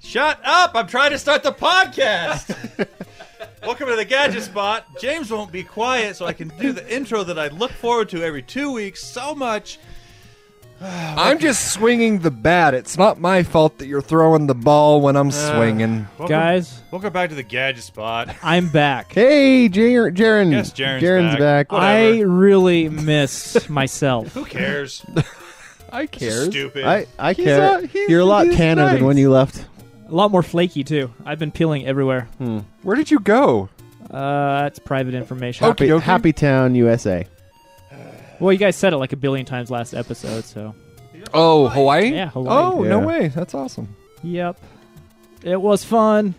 Shut up! I'm trying to start the podcast. Welcome to the Gadget Spot. James won't be quiet, so I can do the intro that I look forward to every 2 weeks so much. I'm just swinging the bat. It's not my fault that you're throwing the ball when I'm swinging. Guys, welcome back to the Gadget Spot. I'm back. Hey, Jaren. Yes, Jaren's back. I really missed myself. Who cares? I care. Stupid. I care. You're a lot tanner than when you left. A lot more flaky, too. I've been peeling everywhere. Where did you go? That's private information. Okay. Happy Town, USA. Well, you guys said it like a billion times last episode, so. Oh, Hawaii? Yeah, Hawaii. Oh, Yeah. no way. That's awesome. Yep. It was fun.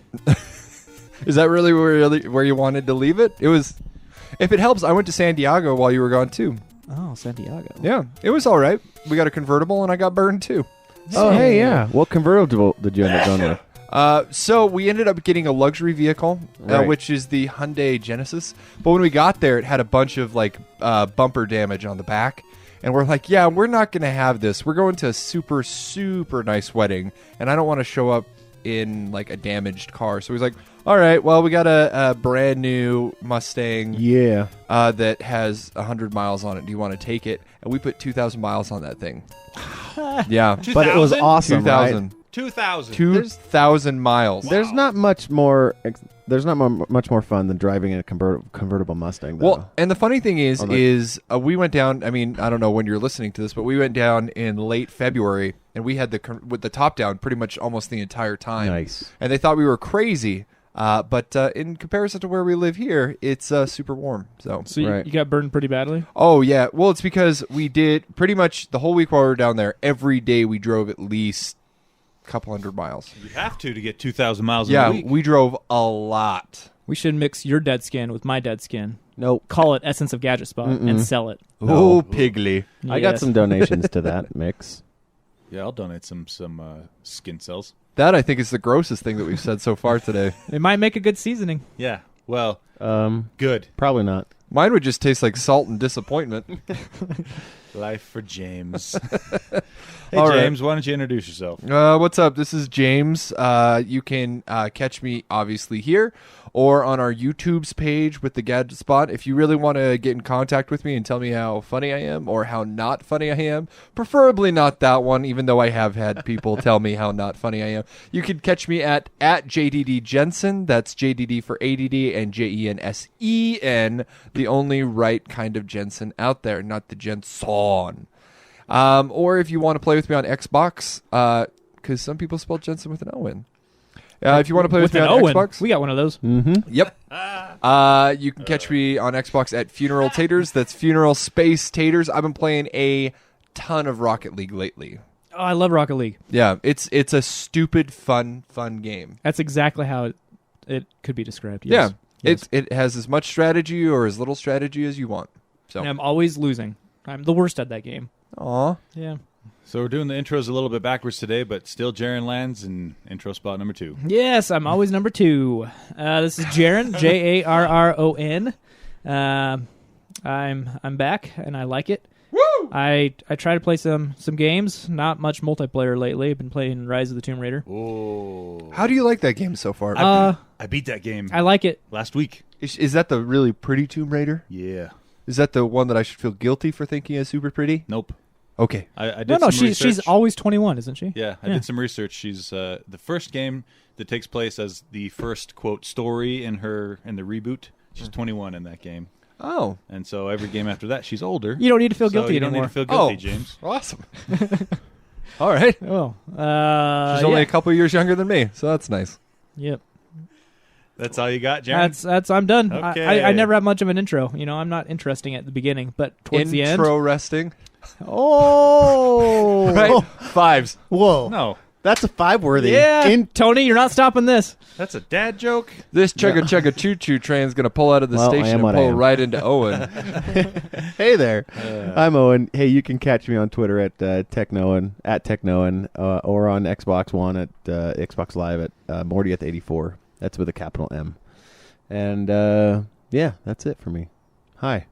Is that really where you wanted to leave it? It was. If it helps, I went to San Diego while you were gone, too. Oh, Santiago. Yeah, it was all right. We got a convertible, and I got burned, too. Oh, hey, yeah. What convertible did you end up going with? So we ended up getting a luxury vehicle, Right. which is the Hyundai Genesis. But when we got there, it had a bunch of like bumper damage on the back, and we're like, "Yeah, we're not going to have this. We're going to a super, super nice wedding, and I don't want to show up in like a damaged car." So he's like, "All right, well, we got a brand new Mustang, Yeah. that has 100 miles on it. Do you want to take it?" And we put 2,000 miles on that thing. Yeah, But it was 2,000? awesome, 2,000. 2,000. 2,000 miles. There's not much more. There's not much more fun than driving in a convertible Mustang. Though. Well, and the funny thing is, Oh, like- we went down. I mean, I don't know when you're listening to this, but we went down in late February, and we had with the top down pretty much almost the entire time. Nice. And they thought we were crazy, but in comparison to where we live here, it's super warm. So. So Right. you got burned pretty badly? Oh yeah, well it's because we did pretty much the whole week while we were down there. Every day we drove at least a couple hundred miles. You have to get 2,000 miles in Yeah, a week. we drove a lot. We should mix your dead skin with my dead skin. Nope. Call it Essence of Gadget Spot and sell it. Oh, Piggly. I got Yes. some donations to that mix. Yeah, I'll donate some skin cells. That I think is the grossest thing that we've said so far today. It might make a good seasoning. Yeah, well, Good. Probably not. Mine would just taste like salt and disappointment. life for James. Hey, All right. James, why don't you introduce yourself? What's up? This is James. You can catch me obviously here or on our YouTube's page with the Gadget Spot. If you really want to get in contact with me and tell me how funny I am or how not funny I am, preferably not that one, even though I have had people tell me how not funny I am. You can catch me at JDD Jensen. That's JDD for ADD and JENSEN, the only right kind of Jensen out there, not the Jensen. Or if you want to play with me on Xbox, because some people spell Jensen with an O in. If you want to play with me an on Owen. Xbox, We got one of those. yep. You can catch me on Xbox at Funeral Taters. That's Funeral Space Taters. I've been playing a ton of Rocket League lately. Oh, I love Rocket League. Yeah, it's a stupid, fun game. That's exactly how it could be described. Yes. Yeah, Yes. it has as much strategy or as little strategy as you want. So, And I'm always losing. I'm the worst at that game. aw. Yeah. So we're doing the intros a little bit backwards today, but still Jaren lands in intro spot number 2. Yes, I'm always number 2. This is Jaron, Jarron. I'm back, and I like it. Woo! I try to play some games. Not much multiplayer lately. I've been playing Rise of the Tomb Raider. Oh, How do you like that game so far? I beat that game I like it. last week. Is that the really pretty Tomb Raider? Yeah. Is that the one that I should feel guilty for thinking is super pretty? Nope. Okay. I did No, some she's research. always 21, isn't she? Yeah, I did some research. She's the first game that takes place as the first quote story in the reboot. She's 21 in that game, Oh, and so every game after that, she's older. You don't need to feel So guilty you don't anymore. need to feel guilty, Oh. James. awesome. All right. Oh, She's only a couple years younger than me, so that's nice. Yep. That's all you got, Jaren? That's I'm done. Okay. I never have much of an intro. You know, I'm not interesting at the beginning, but towards the end. Intro resting. Oh, Right? Fives. Whoa! No, That's a 5-worthy. Yeah, Tony, you're not stopping this. that's a dad joke. This chugga choo-choo train's going to pull out of the Well, I station am and what I pull am. right into Owen. Hey there, I'm Owen. Hey, you can catch me on Twitter at Technoan or on Xbox One at Xbox Live at Mordieth84. That's with a capital M. And yeah, that's it for me. Hi.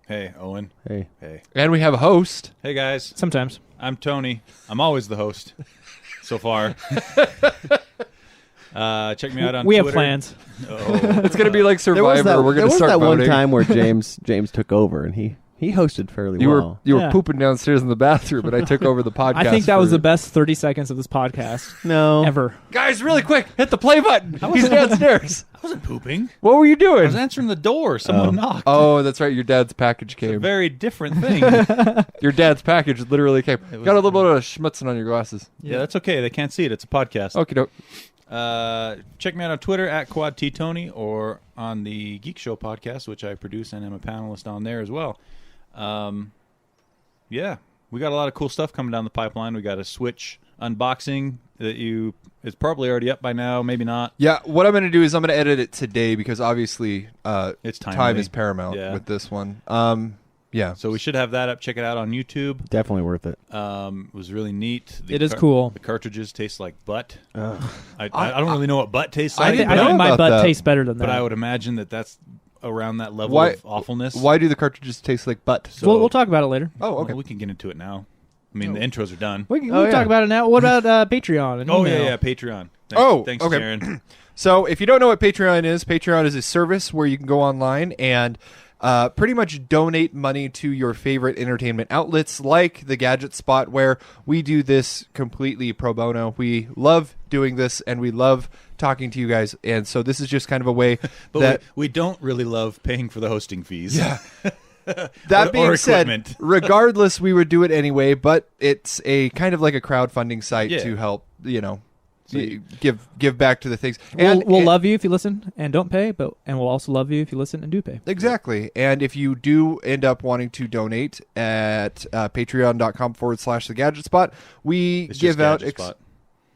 Hey, Owen. Hey. Hey. And we have a host. Hey, guys. Sometimes. I'm Tony. I'm always the host. So far. Check me out on We Twitter. have plans. Oh. It's gonna be like There was Survivor. that, We're there gonna was start that one voting. time where James took over and he hosted fairly You well. were Yeah. pooping downstairs in the bathroom, and I took over the podcast. I think that was for- the best 30 seconds of this podcast No. ever. Guys, really quick, hit the play button. He's downstairs. I wasn't pooping. What were you I doing? was answering the door. Someone knocked. Oh, that's right. Your dad's package It's a came. very different thing. Your dad's package literally came. was- Got a little bit of schmutzing on your glasses. Yeah, that's okay. They can't see it. It's a podcast. Okay, doke. Check me out on Twitter at QuadTTony or on the Geek Show podcast, which I produce and am a panelist on there as well. Yeah, we got a lot of cool stuff coming down the pipeline. We got a Switch unboxing that it's probably already up by now, maybe not. Yeah, what I'm going to do is I'm going to edit it today because obviously It's time timely. is paramount Yeah. with this one. Yeah. So we should have that up. Check it out on YouTube. Definitely worth it. It was really neat. It is cool. The cartridges taste like butt. Ugh. I don't really know what butt tastes I like, didn't I know think my about butt that. tastes better than that. but I would imagine that that's around that level Why- of awfulness. Why do the cartridges taste like butt? So, we'll talk about it later. Oh, okay. well, we can get into it now. I mean, the intros are done. We can Oh, yeah. talk about it now. What about Patreon? And Oh, email? yeah, Patreon. Thanks, okay. Jaron. So if you don't know what Patreon is a service where you can go online and pretty much donate money to your favorite entertainment outlets like the Gadget Spot, where we do this completely pro bono. We love doing this and we love talking to you guys. And so this is just kind of a way But that... we don't really love paying for the hosting fees. Yeah. That Or being said, equipment. regardless, we would do it anyway, but it's a kind of like a crowdfunding site Yeah. to help, So you- give back to the things. We'll love you if you listen and don't pay, and we'll also love you if you listen and do pay. Exactly. And if you do end up wanting to donate at patreon.com/the Gadget Spot, we It's give just out... Gadget Spot.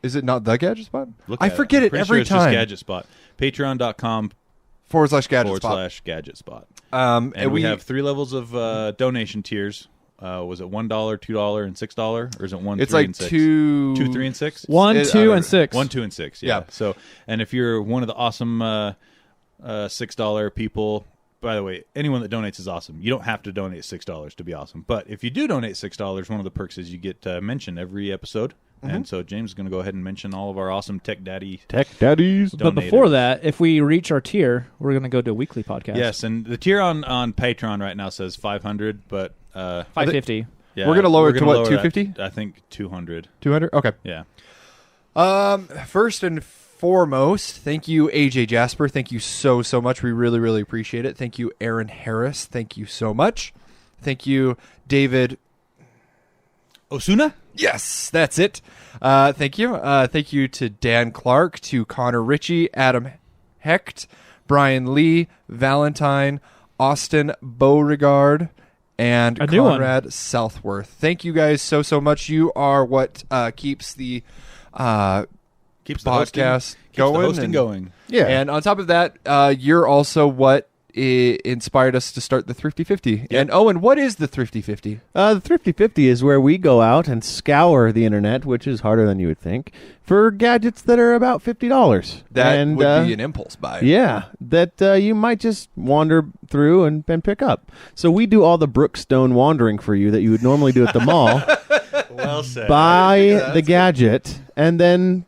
Is it not the Gadget Spot? Look I at forget I'm it pretty every sure it's time. Just Gadget Spot. Patreon.com /Gadget Spot. /Gadget Spot. And we have 3 levels of donation tiers. Was it $1, $2, and $6, or is it 1, It's 3, like and 6? 2... 2, 3, and 6. 1, I 2, don't and 6. 1, 2, and 6. Yeah. Yeah. So, and if you're one of the awesome $6 people, by the way, anyone that donates is awesome. You don't have to donate $6 to be awesome, but if you do donate $6, one of the perks is you get mentioned every episode. And so James is going to go ahead and mention all of our awesome Tech Daddies. Tech daddies. But before that, if we reach our tier, we're going to go to a weekly podcast. Yes, and the tier on Patreon right now says 500, but 550. yeah, We're gonna lower it to gonna what, lower that, 250? I think 200. 200? Okay. Yeah. First and foremost, thank you, AJ Jasper. Thank you so much. We really, really appreciate it. Thank you, Aaron Harris. Thank you so much. Thank you, David. Osuna? Yes, that's it. Thank you. Thank you to Dan Clark, to Connor Ritchie, Adam Hecht, Brian Lee, Valentine, Austin Beauregard, and A new one. Conrad Southworth. Thank you guys so much. You are what keeps the Keeps the podcast hosting, going. Keeps the hosting and, going. Yeah. And on top of that, you're also what inspired us to start the Thrifty 50. And Owen, what is the Thrifty 50? The Thrifty 50 is where we go out and scour the internet, which is harder than you would think, for gadgets that are about $50. That and, would be an impulse buy. Yeah, that you might just wander through and pick up. So we do all the Brookstone wandering for you that you would normally do at the mall. Well said. Buy the gadget and then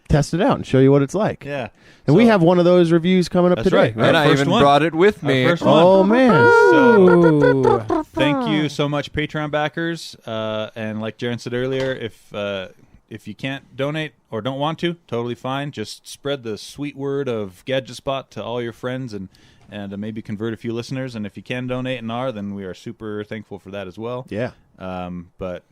test it out and show you what it's like. Yeah. And we have one of those reviews coming up That's today. right. And I First even one. brought it with me. Our first one. Oh, man. So thank you so much, Patreon backers. And like Jaron said earlier, if you can't donate or don't want to, totally fine. Just spread the sweet word of Gadget Spot to all your friends and maybe convert a few listeners. And if you can donate and are, then we are super thankful for that as well. Yeah. But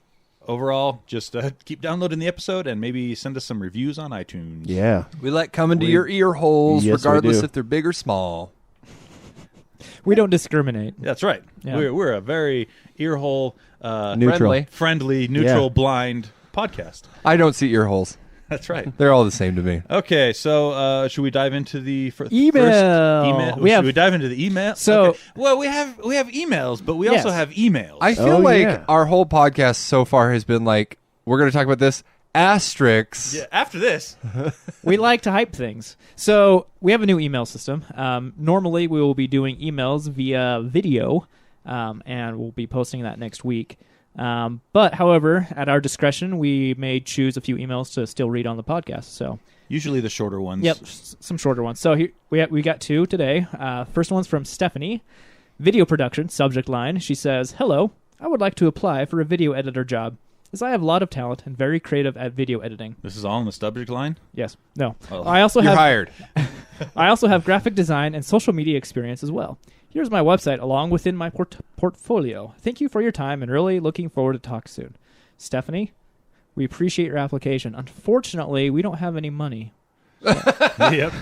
overall, just keep downloading the episode and maybe send us some reviews on iTunes. Yeah. We let come into your ear holes, Yes, we regardless do. if they're big or small. We don't discriminate. That's right. Yeah. We're a very earhole Neutral. friendly, neutral, Yeah. blind podcast. I don't see ear holes. That's right. They're all the same to me. Okay, so should we dive into the Email. first email? We should have- we dive into the email? So- Okay. Well, we have emails, but we also Yes. have emails. I feel Oh, like yeah. our whole podcast so far has been like, we're going to talk about this, asterisks. yeah, after this, We like to hype things. So we have a new email system. Normally, we will be doing emails via video, and we'll be posting that next week. But, however, at our discretion, we may choose a few emails to still read on the podcast. So, Usually the shorter ones. yep, some shorter ones. So here we got 2 today. First one's from Stephanie, video production, subject line. She says, "Hello, I would like to apply for a video editor job, as I have a lot of talent and very creative at video editing." This is all in the subject line? Yes. No. Oh. I also You're have hired. I also have graphic design and social media experience as well. Here's my website along within my portfolio. Thank you for your time and really looking forward to talk soon. Stephanie, we appreciate your application. Unfortunately, we don't have any money. Yep.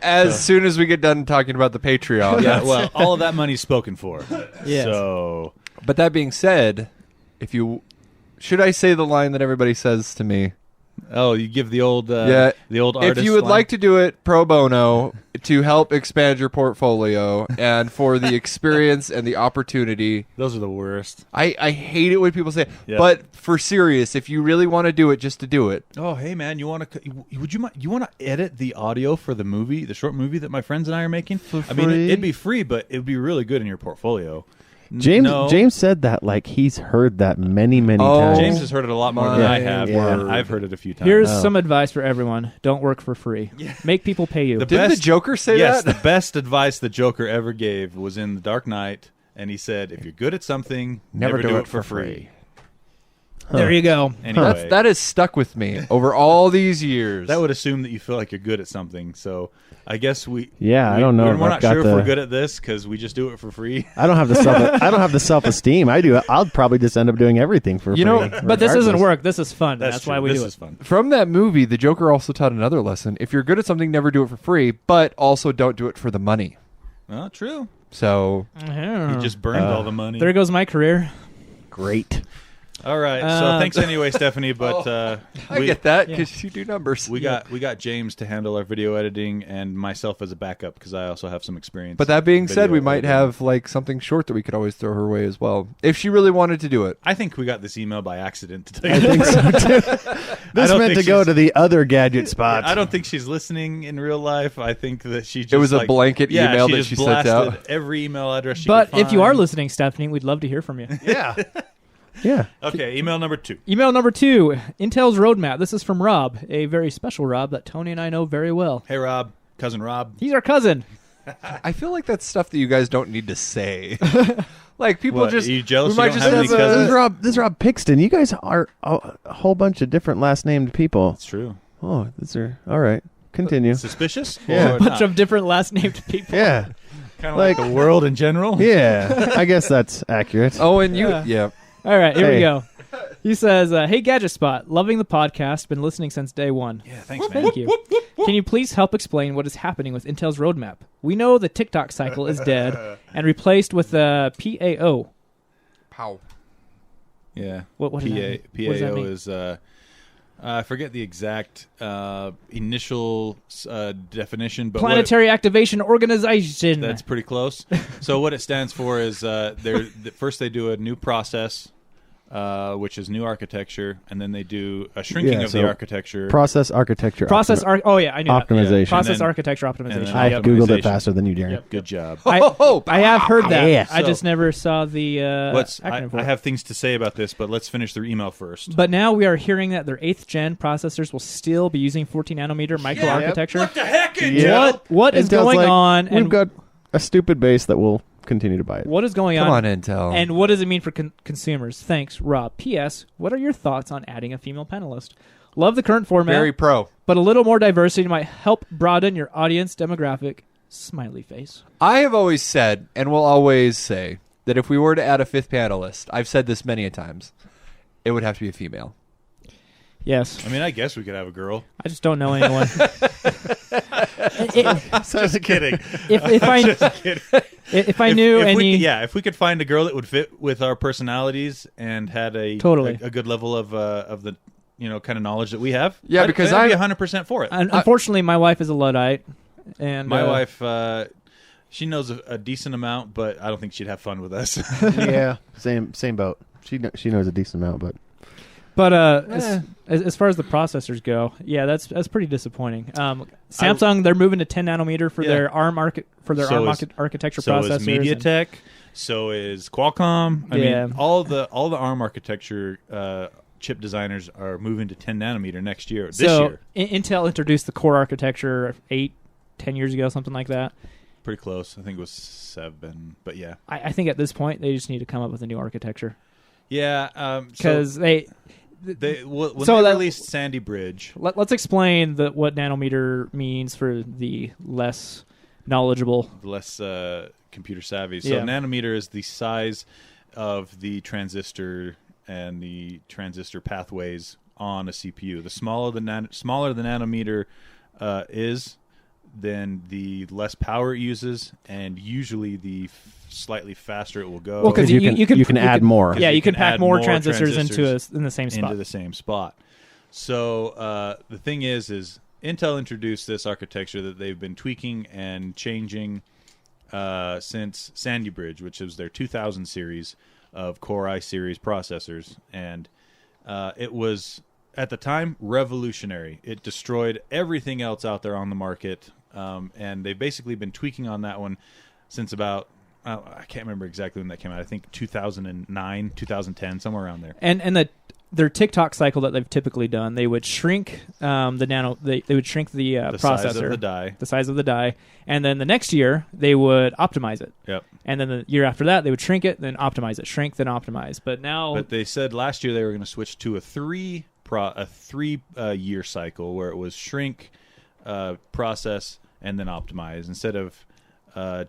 As soon as we get done talking about the Patreon. Yeah, well, all of that money's spoken for. Yes. So, But that being said, should I say the line that everybody says to me? you give the old Yeah. the old artist If you would line? like to do it pro bono to help expand your portfolio and for the experience and the opportunity, Those are the worst. I hate it when people say, Yeah. but for serious, if you really want to do it, just to do it. Oh, hey man, you want to you want to edit the audio for the movie, the short movie that my friends and I are making? I mean, free? it'd be free, but it'd be really good in your portfolio. James said that like he's heard that many Oh, times. James has heard it a lot more than my I have. word. I've heard it a few times. Here's some advice for everyone. Don't work for free. Make people pay you. Didn't the Joker say yes, that? the best advice the Joker ever gave was in The Dark Knight, and he said, "If you're good at something, never do it for free." There you go. Anyway, That has stuck with me over all these years. that would assume that you feel like you're good at something. So I guess I don't know if We're I've not got sure if the- we're good at this because we just do it for free. I don't have the self-esteem. I'll probably just end up doing everything for You know, free, But this doesn't regardless. work. This is fun. That's true. why we this do is it. fun. From that movie, the Joker also taught another lesson. If you're good at something, never do it for free, but also don't do it for the money. Well, true. So, Yeah. He just burned all the money. There goes my career. Great. All right. So thanks anyway, Stephanie. But I get that because you do numbers. we got James to handle our video editing and myself as a backup because I also have some experience. But that being in said, video we might editing. have like something short that we could always throw her way as well, if she really wanted to do it. I think we got this email by accident. To tell I you the think truth. so too. This don't meant think to go she's- to the other gadget spots. I don't think she's listening in real life. I think that she just It was a blanket email that just she sent blasted out. every email address she But could if you are find. listening, Stephanie, we'd love to hear from you. Yeah. Yeah. Okay, email number 2. Email number 2, Intel's roadmap. This is from Rob, a very special Rob that Tony and I know very well. Hey Rob, cousin Rob. He's our cousin. I feel like that's stuff that you guys don't need to say. Like people What, just are you jealous we you might don't just have any have cousins? This is Rob Pixton. You guys are a whole bunch of different last named people. It's true. Oh, these are all right. Continue. Suspicious? Yeah. Or Bunch not? of different last named people. Yeah. Kind of like the world in general. Yeah. I guess that's accurate. Oh, and you Yeah. yeah. All right, here we Hey. go. He says, "Hey Gadget Spot, loving the podcast, been listening since day one. Yeah, thanks, man. Thank you. Can you please help explain what is happening with Intel's roadmap? We know the TikTok cycle is dead and replaced with the PAO. Pow. Yeah. What does that mean? What does that PAO mean? is I forget the exact initial definition, but Planetary Activation Organization. that's pretty close. So what it stands for is first they do a new process, which is new architecture, and then they do a shrinking Yeah, of the so architecture. Process architecture. Oh yeah, I knew that. Optimization. Process And then- architecture and optimization. then I Yep. googled it Optimization. faster than you, Darren. Yep. Good job. I have heard that. Yeah. I So- just never saw the I acronym for it. have things to say about this, but let's finish the email first. But now we are hearing that their 8th gen processors will still be using 14 nanometer microarchitecture. the heck? Yeah. What is Intel's going like, on? We've And got a stupid base that will continue to buy it. what is going Come on? on, Intel. And what does it mean for consumers? Thanks, Rob. P.S. What are your thoughts on adding a female panelist? Love the current format, very pro. but a little more diversity might help broaden your audience demographic. Smiley face. I have always said, and will always say, that if we were to add a 5th panelist, I've said this many a times, it would have to be a female. Yes. I mean, I guess we could have a girl. I just don't know anyone. Just kidding. If I knew any, if we could find a girl that would fit with our personalities and had Totally. a good level of the kind of knowledge that we have. Yeah, because I'd be I'm- 100% for it. unfortunately, my wife is a Luddite, and My wife, she knows a decent amount, but I don't think she'd have fun with us. Yeah, same boat. She knows a decent amount, but But as far as the processors go, yeah, that's pretty disappointing. Samsung, they're moving to 10 nanometer for their ARM architecture so processors. So is MediaTek. So is Qualcomm. I mean, all the ARM architecture chip designers are moving to 10 nanometer next year. This year, Intel introduced the Core architecture 10 years ago, something like that. Pretty close. I think it was 7, but yeah. I think at this point they just need to come up with a new architecture. Yeah, because when they released Sandy Bridge. Let's explain what nanometer means for the less knowledgeable, less computer savvy. So nanometer is the size of the transistor and the transistor pathways on a CPU. The smaller the nanometer is, then the less power it uses, and usually the slightly faster it will go. Well, because you can add more. Yeah, you can pack more transistors in the same spot. Into the same spot. So the thing is Intel introduced this architecture that they've been tweaking and changing since Sandy Bridge, which was their 2000 series of Core i series processors, and it was at the time revolutionary. It destroyed everything else out there on the market, and they've basically been tweaking on that one since about I can't remember exactly when that came out. I think 2009, 2010, somewhere around there. And their TikTok cycle that they've typically done, they would shrink they would shrink the processor, size of the die, the size of the die, and then the next year they would optimize it. Yep. And then the year after that they would shrink it, then optimize it, shrink, then optimize. But they said last year they were going to switch to a 3 year cycle where it was shrink, process, and then optimize instead of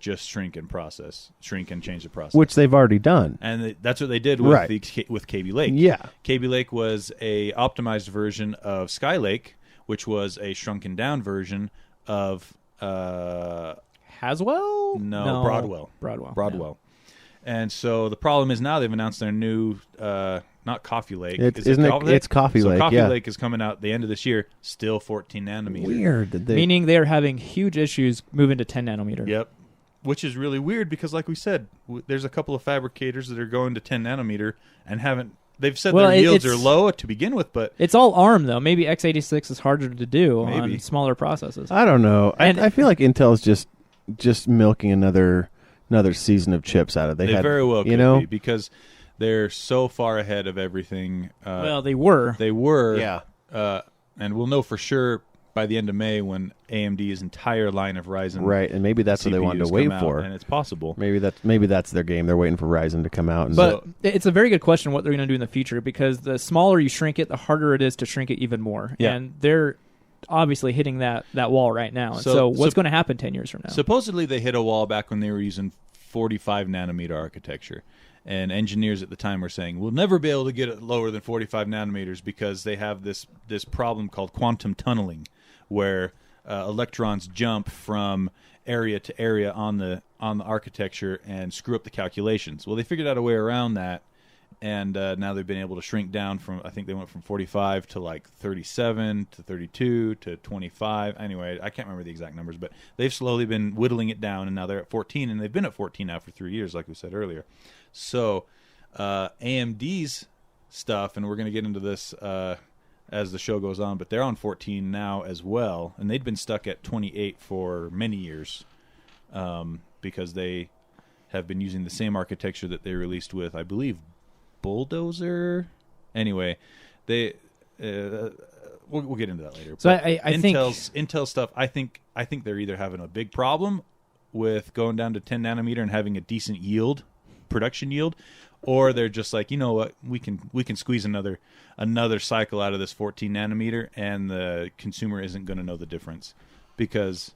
just shrink and change the process, which they've already done, and that's what they did with with Kaby Lake. Yeah, Kaby Lake was a optimized version of Skylake, which was a shrunken down version of Haswell. No, Broadwell. Yeah. And so the problem is now they've announced their new not Coffee Lake. It's Coffee Lake. Coffee Lake is coming out the end of this year, still 14 nanometer. Weird. Meaning they are having huge issues moving to 10 nanometer. Yep. Which is really weird because, like we said, there's a couple of fabricators that are going to 10 nanometer and haven't. They've said their yields are low to begin with, but it's all ARM though. Maybe x86 is harder to do on smaller processes. I don't know. I feel like Intel's just milking another season of chips out of it. They very well could be because they're so far ahead of everything. Well, they were. Yeah. And we'll know for sure by the end of May when AMD's entire line of Ryzen. Right, and maybe that's what they wanted to wait for. And it's possible. Maybe that's their game. They're waiting for Ryzen to come out. But it's a very good question what they're going to do in the future, because the smaller you shrink it, the harder it is to shrink it even more. Yeah. And they're obviously hitting that wall right now. And so what's going to happen 10 years from now? Supposedly they hit a wall back when they were using 45 nanometer architecture. And engineers at the time were saying, we'll never be able to get it lower than 45 nanometers because they have this problem called quantum tunneling, where electrons jump from area to area on the architecture and screw up the calculations. Well, they figured out a way around that, and now they've been able to shrink down from, I think they went from 45 to like 37 to 32 to 25. Anyway, I can't remember the exact numbers, but they've slowly been whittling it down, and now they're at 14, and they've been at 14 now for 3 years, like we said earlier. So AMD's stuff, and we're going to get into this as the show goes on, but they're on 14 now as well, and they'd been stuck at 28 for many years because they have been using the same architecture that they released with, I believe, Bulldozer. Anyway, they we'll get into that later. So I think Intel stuff, I think they're either having a big problem with going down to 10 nanometer and having a decent production yield, or they're just like, you know what, we can squeeze another cycle out of this 14 nanometer, and the consumer isn't going to know the difference, because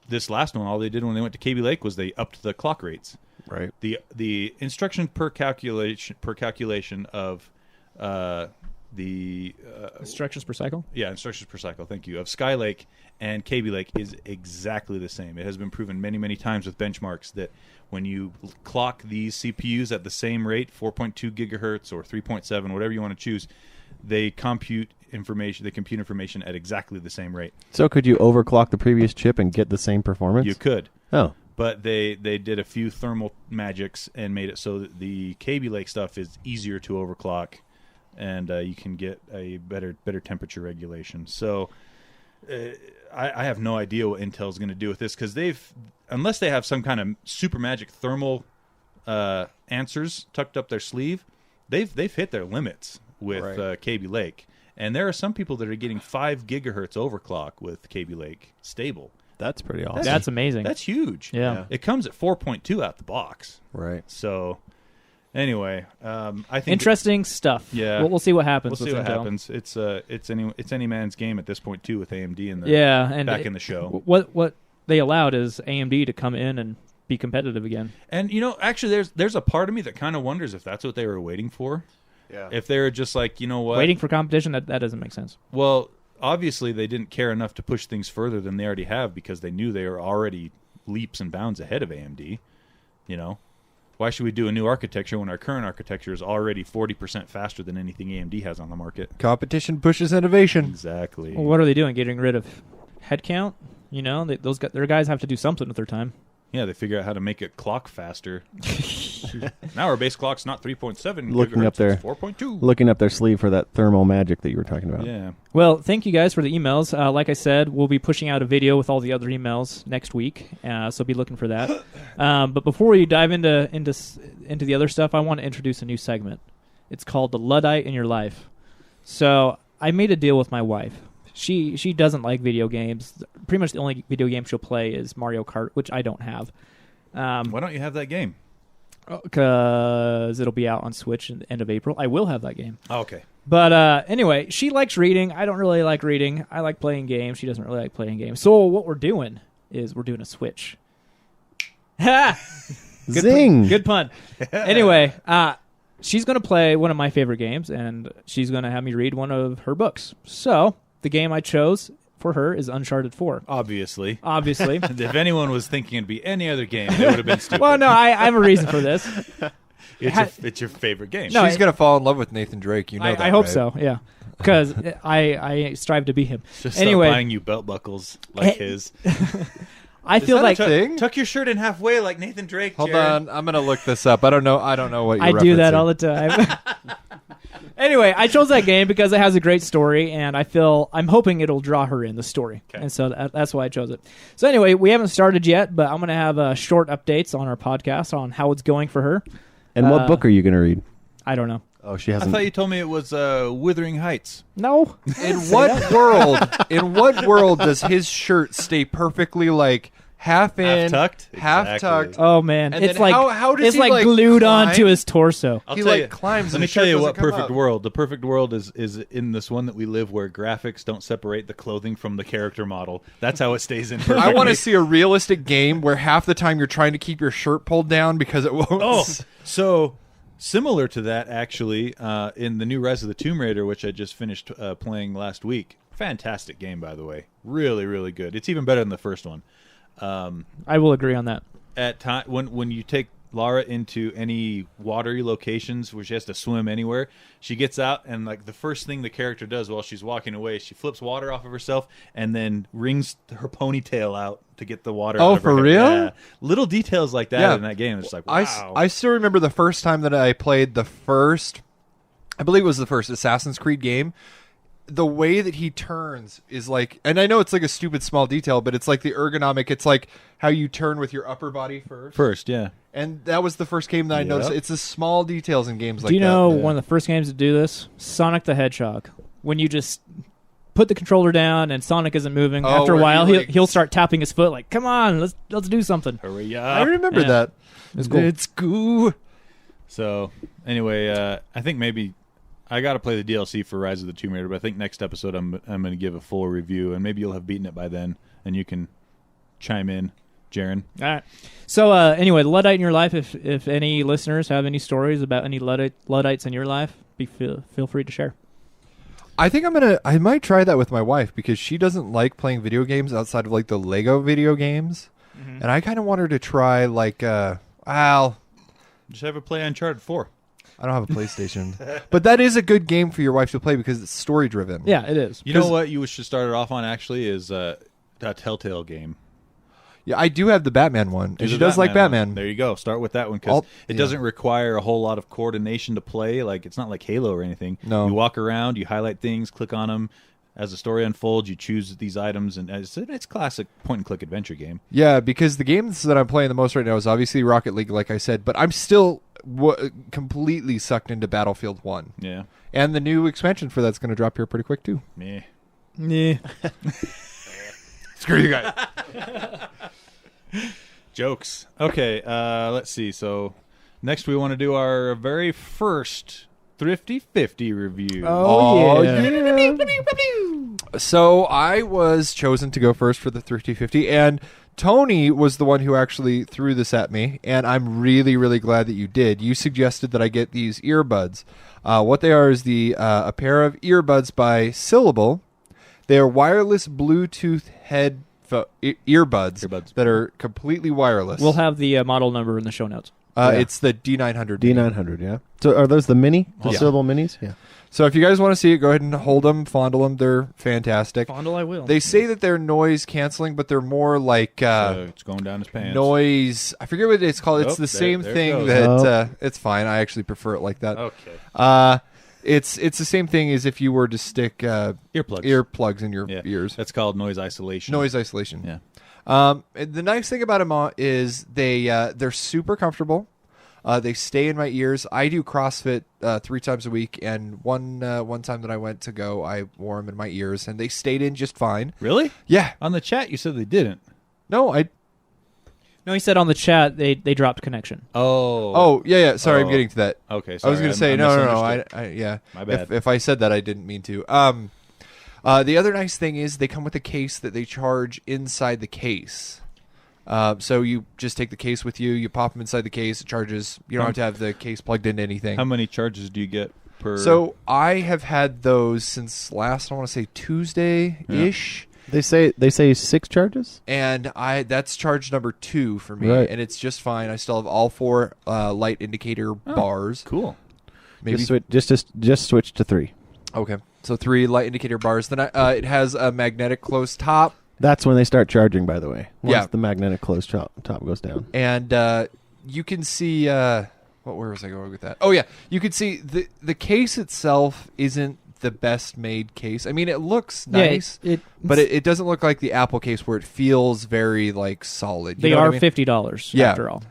this last one, all they did when they went to Kaby Lake was they upped the clock rates. Right. The instruction per calculation of the instructions per cycle. Yeah, instructions per cycle. Thank you. Of Skylake and Kaby Lake is exactly the same. It has been proven many, many times with benchmarks that when you clock these CPUs at the same rate, 4.2 gigahertz or 3.7, whatever you want to choose, they compute information at exactly the same rate. So could you overclock the previous chip and get the same performance? You could. Oh. But they did a few thermal magics and made it so that the Kaby Lake stuff is easier to overclock and you can get a better temperature regulation. So I have no idea what Intel's going to do with this, because unless they have some kind of super magic thermal answers tucked up their sleeve, they've hit their limits with Kaby Lake. And there are some people that are getting 5 gigahertz overclock with Kaby Lake stable. That's pretty awesome. That's amazing. That's huge. Yeah. It comes at 4.2 out the box. Right. So, anyway, I think interesting stuff. Yeah, we'll see what happens. We'll see with what Intel. happens. it's any man's game at this point too, with AMD in the back in the show. What they allowed is AMD to come in and be competitive again. And actually, there's a part of me that kind of wonders if that's what they were waiting for. Yeah. If they were just like, you know what, waiting for competition, that doesn't make sense. Well, obviously they didn't care enough to push things further than they already have, because they knew they were already leaps and bounds ahead of AMD. Why should we do a new architecture when our current architecture is already 40% faster than anything AMD has on the market? Competition pushes innovation. Exactly. Well, what are they doing? Getting rid of headcount? Their guys have to do something with their time. Yeah, they figure out how to make it clock faster. Now our base clock's not 3.7 Looking up there. it's 4.2. Looking up their sleeve for that thermal magic that you were talking about. Yeah. Well, thank you guys for the emails. Like I said, we'll be pushing out a video with all the other emails next week, so be looking for that. But before we dive into the other stuff, I want to introduce a new segment. It's called The Luddite in Your Life. So I made a deal with my wife. She doesn't like video games. Pretty much the only video game she'll play is Mario Kart, which I don't have. Why don't you have that game? Because it'll be out on Switch at the end of April. I will have that game. Oh, okay. But anyway, she likes reading. I don't really like reading. I like playing games. She doesn't really like playing games. So what we're doing is we're doing a Switch. Ha! Zing! Good pun. Anyway, she's going to play one of my favorite games, and she's going to have me read one of her books. So the game I chose for her is Uncharted 4. Obviously. If anyone was thinking it'd be any other game, it would have been stupid. Well, no, I have a reason for this. It's your favorite game. No, She's going to fall in love with Nathan Drake. You know that, I hope right? so, yeah. Because I strive to be him. Just anyway, start buying you belt buckles like his. I feel like tuck your shirt in halfway like Nathan Drake. Hold Jared. on, I'm going to look this up. I don't know what you're I do that referencing. all the time. Anyway, I chose that game because it has a great story, and I'm hoping it'll draw her in the story, and so that's why I chose it. So anyway, we haven't started yet, but I'm going to have short updates on our podcast on how it's going for her. And what book are you going to read? I don't know. Oh, she I hasn't. thought you told me it was Wuthering Heights. No. In what world does his shirt stay perfectly like half in, tucked? half Exactly. tucked? Oh man, And it's then like how does it's he, like glued climb? onto his torso. I'll He tell like you, climbs. Let and me the tell shirt you doesn't what come perfect up. world. The perfect world is in this one that we live, where graphics don't separate the clothing from the character model. That's how it stays in perfectly. I want to see a realistic game where half the time you're trying to keep your shirt pulled down because it won't. Oh, so similar to that, actually, in the new Rise of the Tomb Raider, which I just finished playing last week. Fantastic game, by the way. Really, really good. It's even better than the first one. I will agree on that. At time when you take Lara into any watery locations where she has to swim anywhere, she gets out, and like the first thing the character does while she's walking away, she flips water off of herself and then wrings her ponytail out to get the water out of her for head. real? Yeah. Little details like that Yeah. in that game. It's like, wow. I still remember the first time that I played the first, I believe it was the first Assassin's Creed game. The way that he turns is like, and I know it's like a stupid small detail, but it's like the ergonomic. It's like how you turn with your upper body first. Yeah. And that was the first game that I noticed. It's the small details in games like that. Do you know that- one of the first games to do this? Sonic the Hedgehog. When you just put the controller down and Sonic isn't moving, Oh, after a where while he, like- he'll start tapping his foot like, "Come on, let's do something." Hurry I up. remember Yeah. that. It's cool. It's cool. So anyway, I think maybe I got to play the DLC for Rise of the Tomb Raider, but I think next episode I'm going to give a full review, and maybe you'll have beaten it by then, and you can chime in, Jaren. All right. So anyway, the Luddite in your life. If any listeners have any stories about any Luddites in your life, feel free to share. I think I might try that with my wife because she doesn't like playing video games outside of like the Lego video games. Mm-hmm. And I kind of want her to try like, Just have her play Uncharted 4. I don't have a PlayStation. But that is a good game for your wife to play because it's story driven. Yeah, it is. You know what you should start it off on, actually, is a Telltale game. Yeah, I do have the Batman one. Do And she the does like Batman. one. There you go. Start with that one because it yeah. doesn't require a whole lot of coordination to play. Like it's not like Halo or anything. No. You walk around, you highlight things, click on them. As the story unfolds, you choose these items, and it's classic point-and-click adventure game. Yeah, because the games that I'm playing the most right now is obviously Rocket League, like I said, but I'm still completely sucked into Battlefield 1. Yeah. And the new expansion for that's going to drop here pretty quick, too. Meh. Yeah. Screw you guys. Jokes. Okay, let's see. So next we want to do our very first Thrifty 50 review. Oh, yeah. So I was chosen to go first for the Thrifty 50, and Tony was the one who actually threw this at me, and I'm really, really glad that you did. You suggested that I get these earbuds. What they are is a pair of earbuds by Syllable. They are wireless Bluetooth earbuds that are completely wireless. We'll have the model number in the show notes. It's the D900. D900, yeah. So are those the mini? The Yeah. Syllable minis? Yeah. So if you guys want to see it, go ahead and hold them, fondle them. They're fantastic. Fondle, I will. They say that they're noise canceling, but they're more like It's going down his pants. noise. I forget what it's called. It's Oh, the there- same there it thing goes. that it's fine. I actually prefer it like that. Okay. It's the same thing as if you were to stick Earplugs. earplugs in your Yeah. ears. That's called noise isolation. Noise isolation. Yeah. And the nice thing about them is they're super comfortable. They stay in my ears. I do CrossFit 3 times a week, and one time that I went to go, I wore them in my ears, and they stayed in just fine. Really? Yeah. On the chat, you said they didn't. No, No, he said on the chat they dropped connection. Oh, yeah. Sorry, I'm Oh. getting to that. Okay. I was Sorry, going to say I no. misunderstood. Yeah. My bad. If I said that, I didn't mean to. The other nice thing is they come with a case that they charge inside the case. So you just take the case with you. You pop them inside the case. It charges. You don't have to have the case plugged into anything. How many charges do you get per? So I have had those since last, I want to say Tuesday-ish. They say 6 charges? And that's charge number 2 for me, Right. and it's just fine. I still have all 4 light indicator bars. Cool. Maybe Just switch to 3. okay. So 3 light indicator bars. Then it has a magnetic closed top, That's when they start charging, by the way. Once Yeah. the magnetic closed top goes down. and you can see. Where was I going with that? Oh yeah, you can see the case itself isn't the best made case. I mean, it looks nice, but it doesn't look like the Apple case where it feels very like solid. You They know what are I mean? $50 Yeah. after all.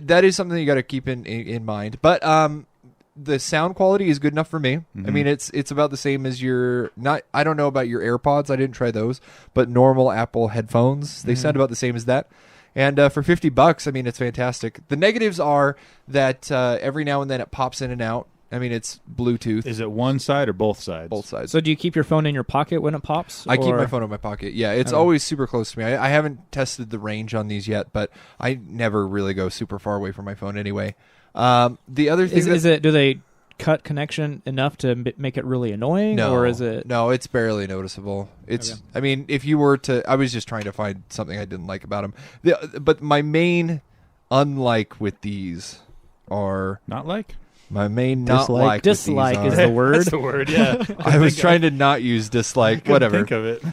That is something you got to keep in mind. But the sound quality is good enough for me. Mm-hmm. I mean, it's about the same as your not. I don't know about your AirPods. I didn't try those, but normal Apple headphones, they sound about the same as that. And for $50, I mean, it's fantastic. The negatives are that every now and then it pops in and out. I mean, it's Bluetooth. Is it one side or both sides? Both sides. So do you keep your phone in your pocket when it pops? I keep or- my phone in my pocket. Yeah, it's Okay. always super close to me. I haven't tested the range on these yet, but I never really go super far away from my phone anyway. The other thing Do they cut connection enough to make it really annoying, no, or is it? No, it's barely noticeable. It's. Okay. I mean, if you were to, I was just trying to find something I didn't like about them. But my main unlike with these are Not like? my main not Dislike? like. with these Dislike is are- the word. That's the word, yeah. I was trying to not use dislike. Whatever. Think of it.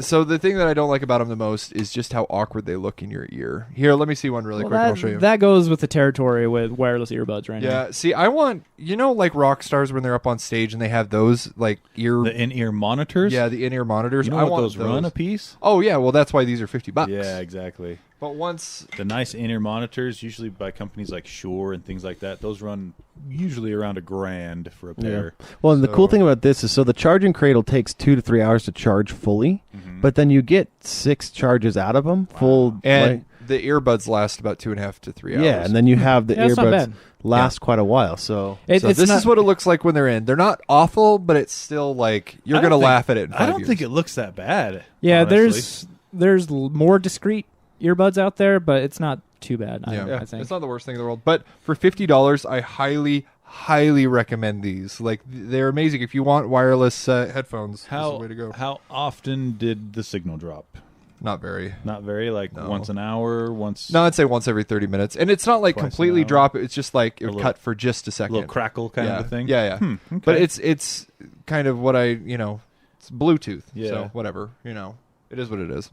So the thing that I don't like about them the most is just how awkward they look in your ear. Here, let me see one really Well, quick. And I'll show you. that goes with the territory with wireless earbuds right now. Yeah, see, I want like rock stars when they're up on stage and they have those like ear, The in-ear monitors? yeah, the in-ear monitors. You know I what want those run a piece? Oh yeah, well that's why these are $50. Yeah, exactly. But once, The nice in-ear monitors, usually by companies like Shure and things like that, those run usually around $1,000 for a pair. Well, and the cool So- thing about this is the charging cradle takes 2 to 3 hours to charge fully, but then you get 6 charges out of them full. and the earbuds last about 2.5 to 3 hours. yeah, and then you have the Yeah, that's not earbuds bad. last quite a while. So It- so it's this not- is what it looks like when they're in. They're not awful, but it's still like you're I don't gonna think- laugh at it. In 5 I don't years. think it looks that bad. Yeah, honestly. there's more discreet earbuds out there, but it's not too bad. Yeah, I think. it's not the worst thing in the world. But for $50, I highly recommend these. Like they're amazing. If you want wireless headphones, this is the way to go. How often did the signal drop? Not very. Not very, like No. once an hour, once No, I'd say once every 30 minutes, and it's not like Twice an completely hour. drop. It's just like it would little- cut for just a a second. little crackle kind yeah. of a thing. Yeah, yeah. Okay. But it's kind of what it's Bluetooth. Yeah. So whatever, it is what it is.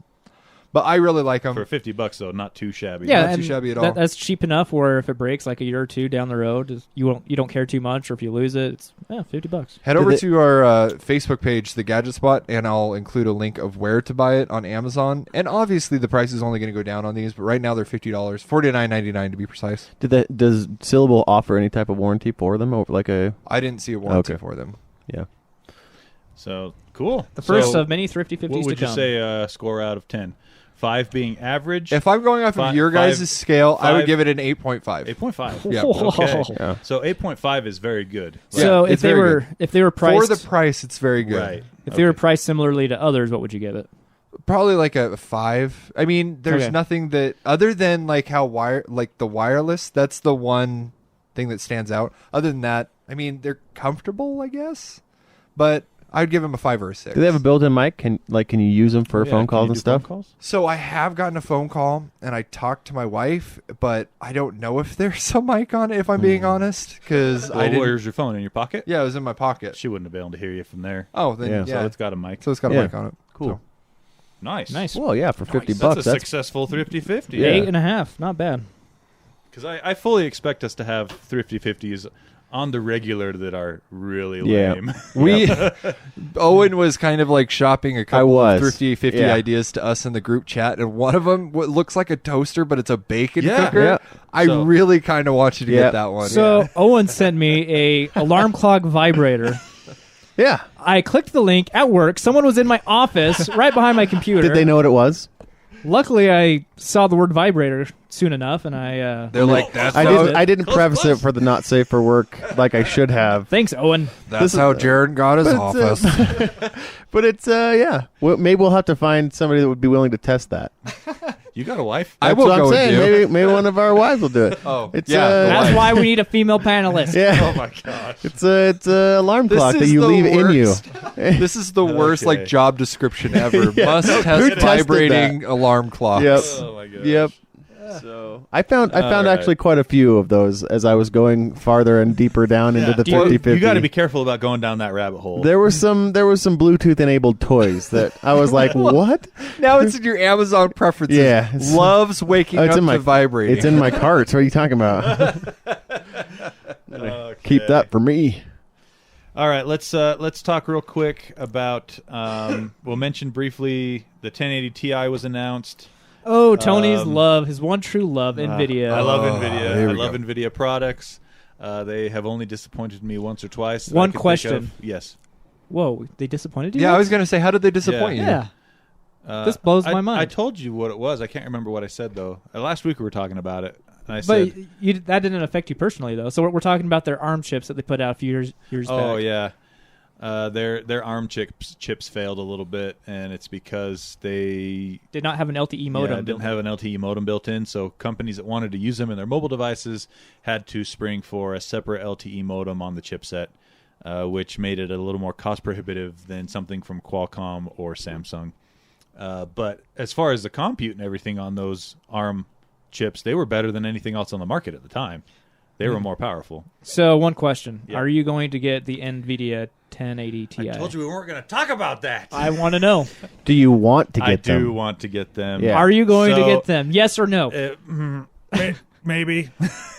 But I really like them. For $50 though, not too shabby. Yeah, Not too and shabby at all. That's cheap enough where if it breaks like a year or two down the road, you don't care too much, or if you lose it, it's $50. Head over to our Facebook page, The Gadget Spot, and I'll include a link of where to buy it on Amazon. And obviously, the price is only going to go down on these, but right now they're $50, $49.99 to be precise. Does Syllable offer any type of warranty for them? Over like a I didn't see a warranty for them. yeah. So cool. The first So of many Thrifty 50s what would to you come. say score out of 10? 5 being average. If I'm going off of your guys' scale, I would give it an 8.5. 8.5. Yeah. Okay. Yeah. So 8.5 is very good. So Yeah, if it's they very were good. if they were priced For the price, it's very good. Right. if they were priced similarly to others, what would you give it? Probably like a 5. I mean, there's Okay. nothing that other than like how the wireless. That's the one thing that stands out. Other than that, I mean, they're comfortable, I guess. But I'd give them a 5 or a 6. Do they have a built-in mic? Can you use them for Yeah, phone can calls you and do stuff? phone calls? So I have gotten a phone call and I talked to my wife, but I don't know if there's a mic on it. If I'm being honest, because I Well, didn't. where's your phone? In your pocket? Yeah, it was in my pocket. She wouldn't have been able to hear you from there. Oh, then Yeah. yeah. So it's got a mic. So it's got a Yeah. mic on it. Cool. So- Nice. Nice. Well, yeah, for $50 That's bucks. a That's successful Thrifty 50. Yeah. 8.5, not bad. Because I fully expect us to have Thrifty 50s on the regular that are really Yeah. lame. We Owen was kind of like shopping a couple was. of Thrifty 50 Yeah. ideas to us in the group chat, and one of them what looks like a toaster, but it's a bacon Yeah. cooker. Yeah. I So- really kind of want you to Yeah. get that one. So Owen sent me a alarm clock vibrator. yeah. I clicked the link at work. Someone was in my office right behind my computer. Did they know what it was? Luckily, I saw the word vibrator soon enough, and I they're like, that's I how, didn't preface it for the not safe for work like I should have. thanks, Owen. that's how Jared got his But office. But it's yeah. Well, maybe we'll have to find somebody that would be willing to test that. You got a wife? I That's will what go I'm with saying. you. Maybe one of our wives will do it. Oh, It's yeah, the That's wife. why we need a female panelist. yeah. Oh my gosh. It's a alarm This clock that is you the leave in you. worst. This is the worst Okay. like job description ever. Yeah. Must Who test tested vibrating alarm clocks. Yep. Oh my gosh. Yep. So I found All right. actually quite a few of those as I was going farther and deeper down into the Well, 50-50. you got to be careful about going down that rabbit hole. There were some Bluetooth enabled toys that I was like, what? Now it's in your Amazon preferences. Yeah, it's- Loves waking it's up in my to vibrating. It's in my cart. What are you talking about? Keep that for me. All right, let's talk real quick about. We'll mention briefly the 1080 Ti was announced. Oh, Tony's love, his one true love, NVIDIA. I love here NVIDIA. I we love go. NVIDIA products. They have only disappointed me once or twice. that I One can think question. of. Yes. Whoa, they disappointed you? Yeah, I once? was going to say, how did they disappoint you? Yeah. This blows my I mind. told you what it was. I can't remember what I said though. Last week we were talking about it, and I But said, that didn't affect you personally, though. So we're talking about their ARM chips that they put out a few years back. "Oh yeah, their ARM chips failed a little bit, and it's because they Did not have an LTE modem. didn't have an LTE modem built in. So companies that wanted to use them in their mobile devices had to spring for a separate LTE modem on the chipset, which made it a little more cost prohibitive than something from Qualcomm or Samsung. But as far as the compute and everything on those ARM chips, they were better than anything else on the market at the time. They were more powerful. So one question: Yeah. Are you going to get the NVIDIA 1080 Ti? I told you we weren't going to talk about that. I want to know. Do you want to get I them? do want to get them. Yeah. Are you going to So- get them? Yes or no? Maybe.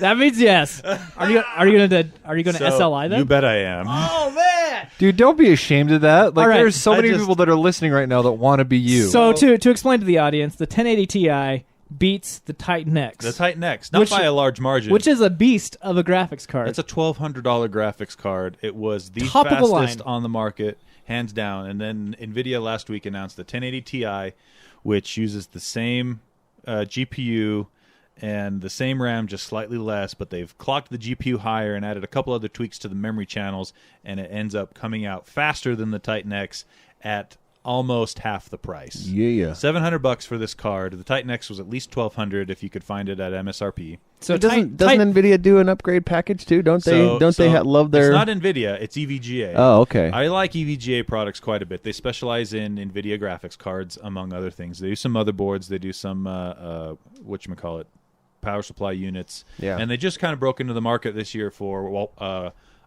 That means yes. Are you going to SLI them? You bet I am. Oh man! Dude, don't be ashamed of that. Like, All right. there's so I many just- people that are listening right now that want to be you. So to explain to the audience, the 1080 Ti beats the Titan X, The Titan X, not Which- by a large margin. which is a beast of a graphics card. That's a $1,200 graphics card. It was the Top of the fastest line. on the market, hands down. And then Nvidia last week announced the 1080 Ti, which uses the same GPU and the same RAM, just slightly less, but they've clocked the GPU higher and added a couple other tweaks to the memory channels, and it ends up coming out faster than the Titan X at almost half the price. Yeah. $700 for this card. The Titan X was at least $1,200 if you could find it at MSRP. so Doesn't Nvidia do an upgrade package too? Don't they? Love their? It's not NVIDIA. It's EVGA. Oh, okay. I like EVGA products quite a bit. They specialize in NVIDIA graphics cards, among other things. They do some motherboards. They do some whatchamacallit, power supply units. Yeah. And they just kind of broke into the market this year for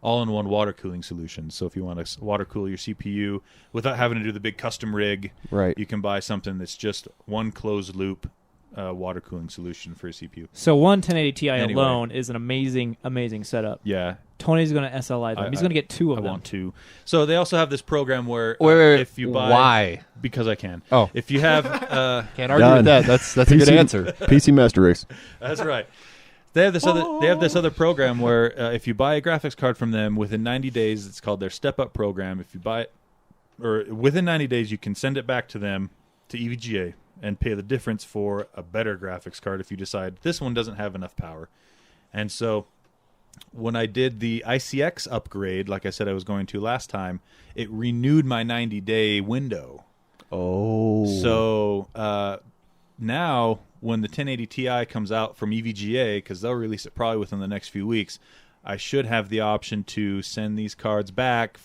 all-in-one water cooling solution. So if you want to water cool your CPU without having to do the big custom rig, Right. you can buy something that's just one closed loop water cooling solution for your CPU. So one 1080 Ti Anyway. alone is an amazing setup. Yeah, Tony's going to SLI them. He's going to get two of I them. want to. So they also have this program where Wait, if you buy, why? because I can. Oh. If you have, Can't argue Done. with that. That's a good answer. PC Master Race. that's right. They have this other program where if you buy a graphics card from them within 90 days, it's called their Step Up program. If you buy it, or within 90 days, you can send it back to them to EVGA and pay the difference for a better graphics card if you decide this one doesn't have enough power. And so when I did the ICX upgrade, like I said I was going to last time, it renewed my 90-day window. Oh. So now when the 1080 Ti comes out from EVGA, because they'll release it probably within the next few weeks, I should have the option to send these cards back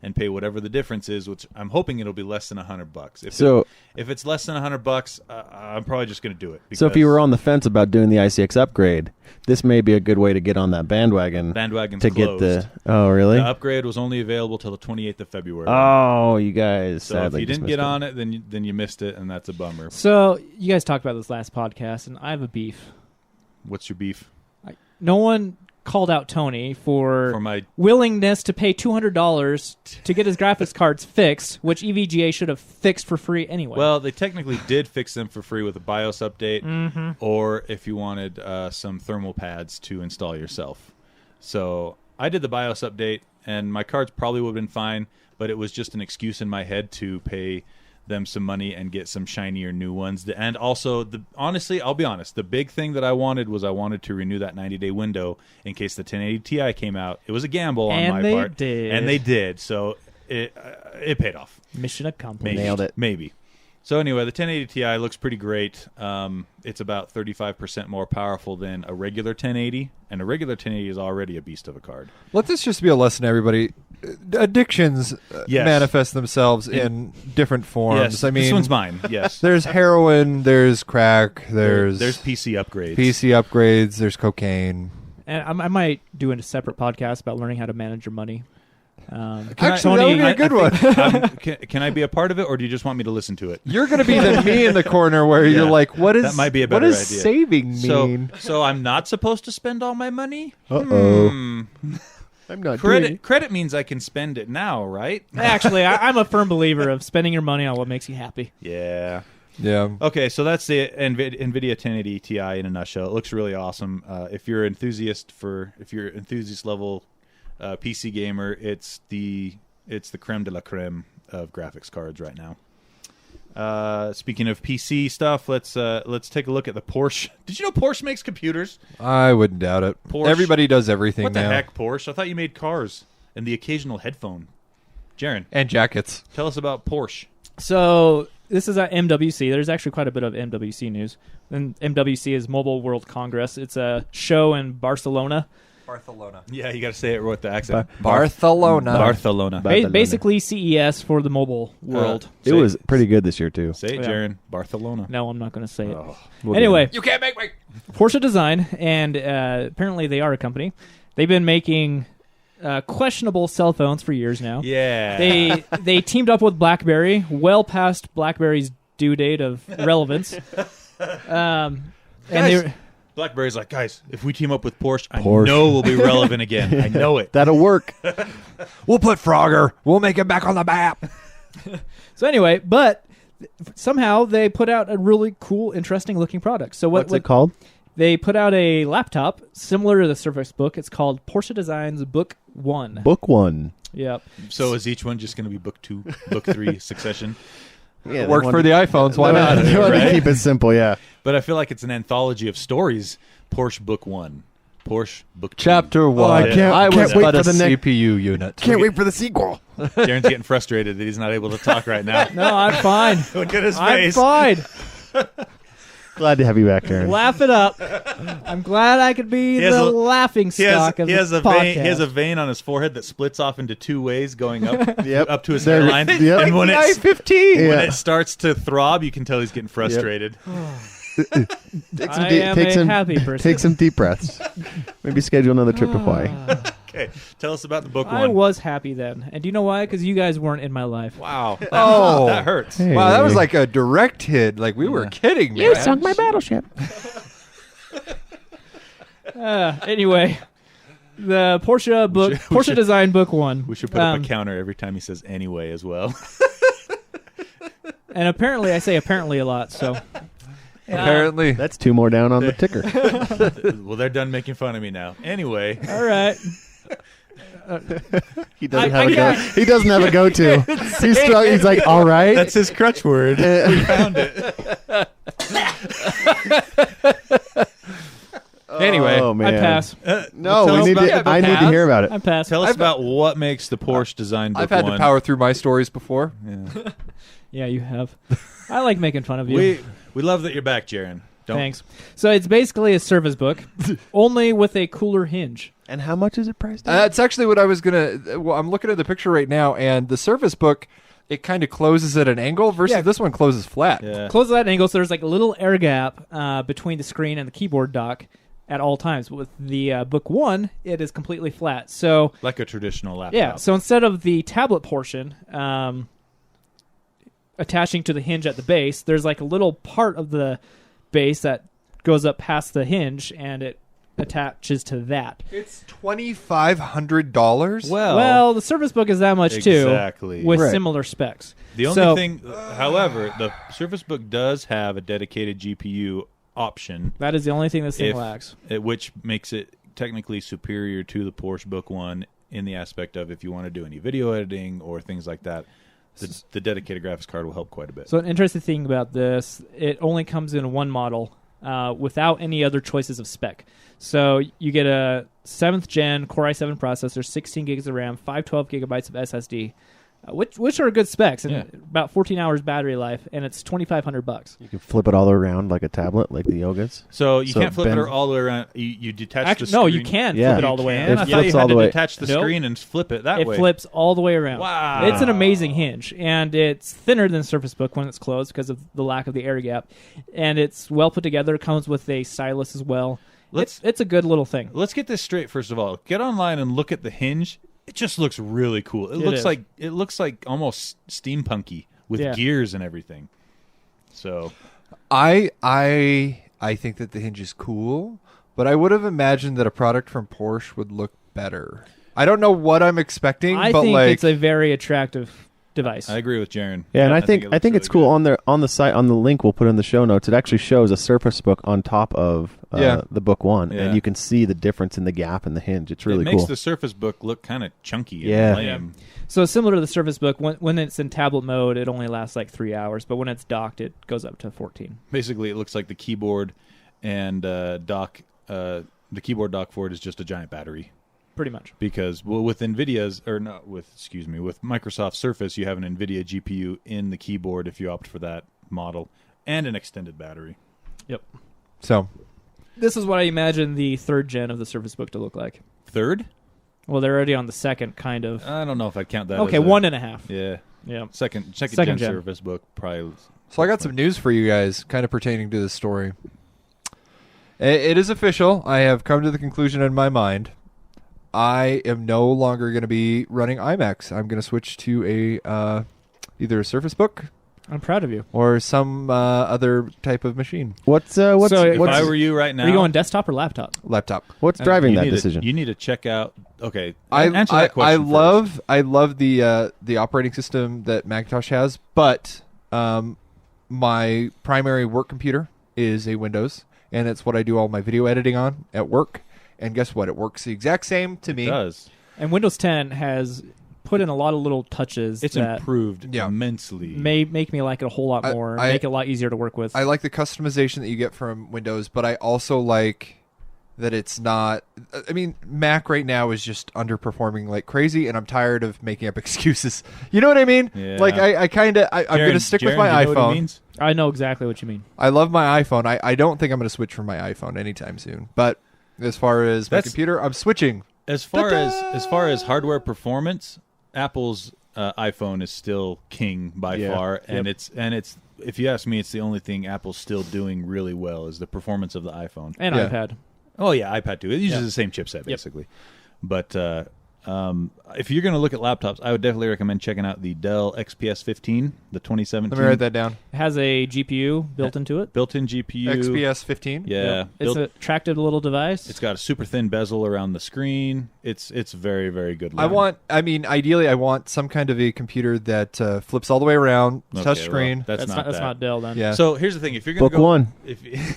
and pay whatever the difference is, which I'm hoping it'll be less than $100. If it's less than $100, I'm probably just going to do it. So if you were on the fence about doing the ICX upgrade, this may be a good way to get on that bandwagon. Bandwagon's to closed. get the. Oh, really? The upgrade was only available till the 28th of February. Oh, you guys. So if sadly you didn't dismissed get it. on it, then you missed it, and that's a bummer. So you guys talked about this last podcast, and I have a beef. What's your beef? No one called out Tony for my willingness to pay $200 to get his graphics cards fixed, which EVGA should have fixed for free anyway. Well, they technically did fix them for free with a BIOS update, Mm-hmm. or if you wanted some thermal pads to install yourself. So I did the BIOS update, and my cards probably would have been fine, but it was just an excuse in my head to pay them some money and get some shinier new ones. And also, honestly, I'll be honest, the big thing that I wanted to renew that 90-day window in case the 1080 Ti came out. It was a gamble on my part. And they did. So it paid off. Mission accomplished. Nailed it. Maybe. So anyway, the 1080 Ti looks pretty great. It's about 35% more powerful than a regular 1080, and a regular 1080 is already a beast of a card. Let this just be a lesson, everybody. Addictions Yes. manifest themselves in different forms. Yes, I mean, this one's mine. Yes, there's heroin, there's crack, there's PC upgrades. PC upgrades, there's cocaine. And I might do a separate podcast about learning how to manage your money. Actually, that would be a good one. Can I be a part of it, or do you just want me to listen to it? You're going to be the me in the corner where you're like, what is That might be a what better does idea. saving mean? So I'm not supposed to spend all my money? Uh-oh. I'm not doing it. Credit means I can spend it now, right? Actually, I'm a firm believer of spending your money on what makes you happy. Yeah. Yeah. Okay, so that's the Nvidia 1080 Ti in a nutshell. It looks really awesome. If you're enthusiast level PC gamer, it's the creme de la creme of graphics cards right now. Speaking of PC stuff, let's take a look at the Porsche. Did you know Porsche makes computers? I wouldn't doubt it. Porsche. Everybody does everything What the now. heck, Porsche? I thought you made cars and the occasional headphone. Jaren, And jackets. tell us about Porsche. So this is at MWC. There's actually quite a bit of MWC news. And MWC is Mobile World Congress. It's a show in Barcelona. Barcelona. Yeah, you got to say it with the accent. Barcelona. Barcelona. Basically CES for the mobile world. It was pretty good this year, too. Say it, Yeah. Jaren. Barcelona. No, I'm not going to say it. Oh. We'll Anyway, You can't make me. Porsche Design, and apparently they are a company. They've been making questionable cell phones for years now. Yeah. They teamed up with BlackBerry, well past BlackBerry's due date of relevance. And they BlackBerry's like, guys, if we team up with Porsche, I Porsche. know we'll be relevant again. I know it. That'll work. We'll put Frogger. We'll make it back on the map. So anyway, but somehow they put out a really cool, interesting looking product. So What's it called? They put out a laptop similar to the Surface Book. It's called Porsche Design's Book 1. Book 1. Yep. So is each one just going to be book 2, book 3 succession? Yeah, Worked for the iPhones. Why not? They want to Right? keep it simple, yeah. But I feel like it's an anthology of stories. Porsche book 1. Porsche book 2. Chapter 1. I can't- I was can't wait but a for the next- CPU unit. Can't wait for the sequel. Jaren's getting frustrated that he's not able to talk right now. No, I'm fine. Look at his I'm face. fine. Glad to have you back, Aaron. Laugh it up. I'm glad I could be He has the a- laughing stock of he has the a podcast. vein. He has a vein on his forehead that splits off into 2 ways, going up Yep. up to his There- hairline. Yep. And when The it's i15. Yeah. when it starts to throb, you can tell he's getting frustrated. Take some I deep- am take a some- happy person. Take some deep breaths. Maybe schedule another trip to Hawaii. Okay, tell us about the book I one. was happy then. And do you know why? Because you guys weren't in my life. Wow. Oh. That hurts. Hey. Wow, that was like a direct hit. Like we were kidding, man. You sunk my battleship. Anyway, the Porsche book, We Porsche should- Design Book 1. We should put up a counter every time he says anyway as well. And apparently, I say apparently a lot, so... Apparently. That's 2 more down on the ticker. Well, they're done making fun of me now. Anyway. All right. He doesn't I have a go. got- He doesn't have a go-to. He's like, all right. That's his crutch word. We found it. Anyway, oh, man. I pass. No, Tell we us need about- to. I need to hear about it. I pass. Tell us about what makes the Porsche Design Book I've had one. to power through my stories before. Yeah. Yeah, you have. I like making fun of you. We love that you're back, Jaron. Thanks. So it's basically a service book, only with a cooler hinge. And how much is it priced at? That's actually what I was gonna. Well, I'm looking at the picture right now, and the Surface Book, it kind of closes at an angle versus this one closes flat. Yeah. Close that angle, so there's like a little air gap between the screen and the keyboard dock at all times. With the Book 1, it is completely flat. So Like a traditional laptop. yeah, so instead of the tablet portion attaching to the hinge at the base, there's like a little part of the base that goes up past the hinge, and it attaches to that. It's $2,500. Well, the Surface Book is that much Exactly. too, with Right. similar specs. The only thing, however, the Surface Book does have a dedicated GPU option, That is the only thing this thing If- lacks. which makes it technically superior to the Porsche Book 1 in the aspect of if you want to do any video editing or things like that, the dedicated graphics card will help quite a bit. So an interesting thing about this, it only comes in one model without any other choices of spec. So you get a 7th gen Core i7 processor, 16 gigs of RAM, 512 gigabytes of SSD, which are good specs, and about 14 hours battery life, and it's $2,500. You can flip it all around like a tablet, like the Yogas. So you can't flip Ben- it all the way around. You detach Actually, the screen. no, you can Yeah. flip it all the way And around. I It thought you flips had all the to way- detach the Nope. screen and flip it that It way. flips all the way around. Wow. It's an amazing hinge, and it's thinner than Surface Book when it's closed because of the lack of the air gap, and it's well put together. It comes with a stylus as well. It's a good little thing. Let's get this straight first of all. Get online and look at the hinge. It just looks really cool. It is. looks like almost steampunky with Yeah. gears and everything. So I think that the hinge is cool, but I would have imagined that a product from Porsche would look better. I don't know what I'm expecting, I but think like it's a very attractive device. I agree with Jaron. Yeah, and I think it looks it's really cool good. on the site on the link we'll put in the show notes. It actually shows a Surface Book on top of the Book 1, Yeah. and you can see the difference in the gap and the hinge. It's really it makes cool. the Surface Book look kind of chunky. Yeah. And lame. So similar to the Surface Book, when it's in tablet mode, it only lasts like 3 hours, but when it's docked, it goes up to 14. Basically, it looks like the keyboard and dock. The keyboard dock for it is just a giant battery. Pretty much. Because with Nvidia's with Microsoft Surface, you have an Nvidia GPU in the keyboard if you opt for that model, and an extended battery. Yep. so. This is what I imagine the 3rd gen of the Surface Book to look like. Third? Well, they're already on the 2nd, kind of. I don't know if I'd count that. Okay, as a- 1.5. Yeah, Yeah. second Second gen gen. Surface Book probably. So I got some news for you guys, kind of pertaining to this story. It is official. I have come to the conclusion in my mind. I am no longer going to be running iMacs. I'm going to switch to either a Surface Book I'm proud of you. or some other type of machine, What's So if If I were you right now, Are you going desktop or laptop? laptop. driving you that need to- decision? you need to check out. Okay, I answer that question. I love the operating system that Macintosh has, but my primary work computer is a Windows, and it's what I do all my video editing on at work. And guess what? It works the exact same to me. It does. And Windows 10 has put in a lot of little touches It's that improved Yeah. immensely. may make me like it a whole lot more, make it a lot easier to work with. I like the customization that you get from Windows, but I also like that it's not. I mean, Mac right now is just underperforming like crazy, and I'm tired of making up excuses. You know what I mean? Yeah. Like I'm going to stick with my Jaron, you know what he iPhone. means? I know exactly what you mean. I love my iPhone. I don't think I'm going to switch from my iPhone anytime soon. But as far as my That's- computer, I'm switching. As far as hardware performance, Apple's iPhone is still king by Yeah. far, and it's if you ask me, it's the only thing Apple's still doing really well is the performance of the iPhone. And Yeah. iPad. Oh yeah, iPad too. It uses the same chipset basically. But if you're going to look at laptops, I would definitely recommend checking out the Dell XPS 15, the 2017. Let me write that down. It has a GPU built into it. Built-in GPU. XPS 15. Yeah. It's an attractive little device. It's got a super thin bezel around the screen. It's very, very good. Ideally, I want some kind of a computer that flips all the way around, touch screen. Well, that's not Dell then. Yeah. So here's the thing: if you're going to Book go, one.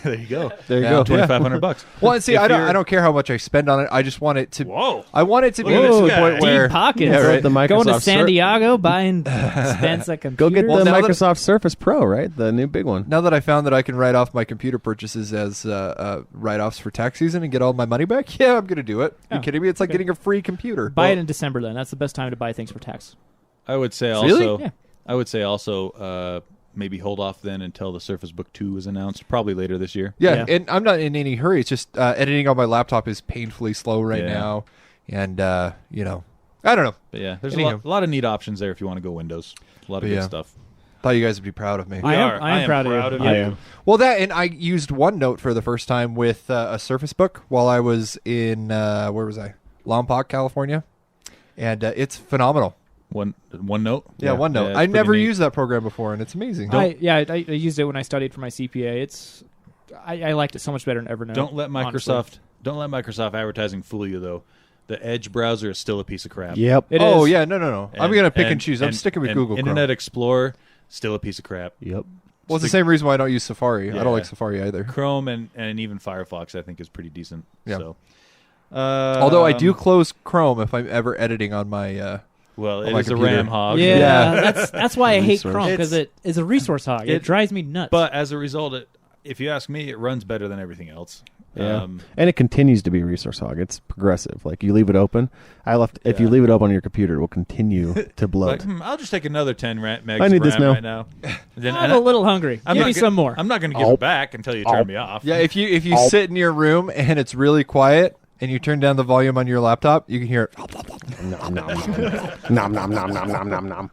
there you go. There you go. $2,500. Well, and see, I don't care how much I spend on it. I just want it to. Whoa! I want it to be Look at to this the guy. point where Deep pockets. Yeah, right. The Microsoft Going to San Sur- Diego, buying Spencer computers. Go get the Well, now that- Microsoft Surface Pro, right? The new big one. now that I found that I can write off my computer purchases as write-offs for tax season and get all my money back, yeah, I'm going to do it. Are you Oh, kidding me? It's like okay. getting a free computer. Buy it in December then. That's the best time to buy things for tax. I would say Really? also. Yeah. I would say also. Maybe hold off then until the Surface Book 2 is announced, probably later this year. Yeah, Yeah. and I'm not in any hurry. It's just editing on my laptop is painfully slow right Yeah. now. And, I don't know. But yeah, there's Anywho. a lot of neat options there if you want to go Windows. A lot of good Yeah. stuff. Thought you guys would be proud of me. I am proud of you. I am. Well, that, and I used OneNote for the first time with a Surface Book while I was in, where was I? Lompoc, California. And it's phenomenal. OneNote. Yeah, OneNote. it's I pretty never neat. used that program before, and it's amazing. I used it when I studied for my CPA. I liked it so much better than Evernote. Don't let honestly. Microsoft advertising fool you though. The Edge browser is still a piece of crap. Yep. It oh, is. yeah, no. I'm going to pick and choose. I'm sticking with Google Chrome. Internet Explorer, still a piece of crap. Yep. Well, it's the same reason why I don't use Safari. I Yeah. don't like Safari either. Chrome and even Firefox, I think, is pretty decent. Yeah. So, Although I do close Chrome if I'm ever editing on my... well, on it my is a computer. RAM hog. Yeah, that's why I hate Resource. Chrome, because it is a resource hog. It drives me nuts. But as a result, if you ask me, it runs better than everything else. Yeah. And it continues to be a resource hog. It's progressive. Like you leave it open. If you leave it open on your computer, it will continue to bloat. Like, I'll just take another 10 megs I need of this RAM now. right now. Then, I'm a little hungry. Give me some more. I'm not going to give it back until you turn me off. Yeah, if you sit in your room and it's really quiet and you turn down the volume on your laptop, you can hear it. Nom nom nom nom nom nom nom nom nom nom.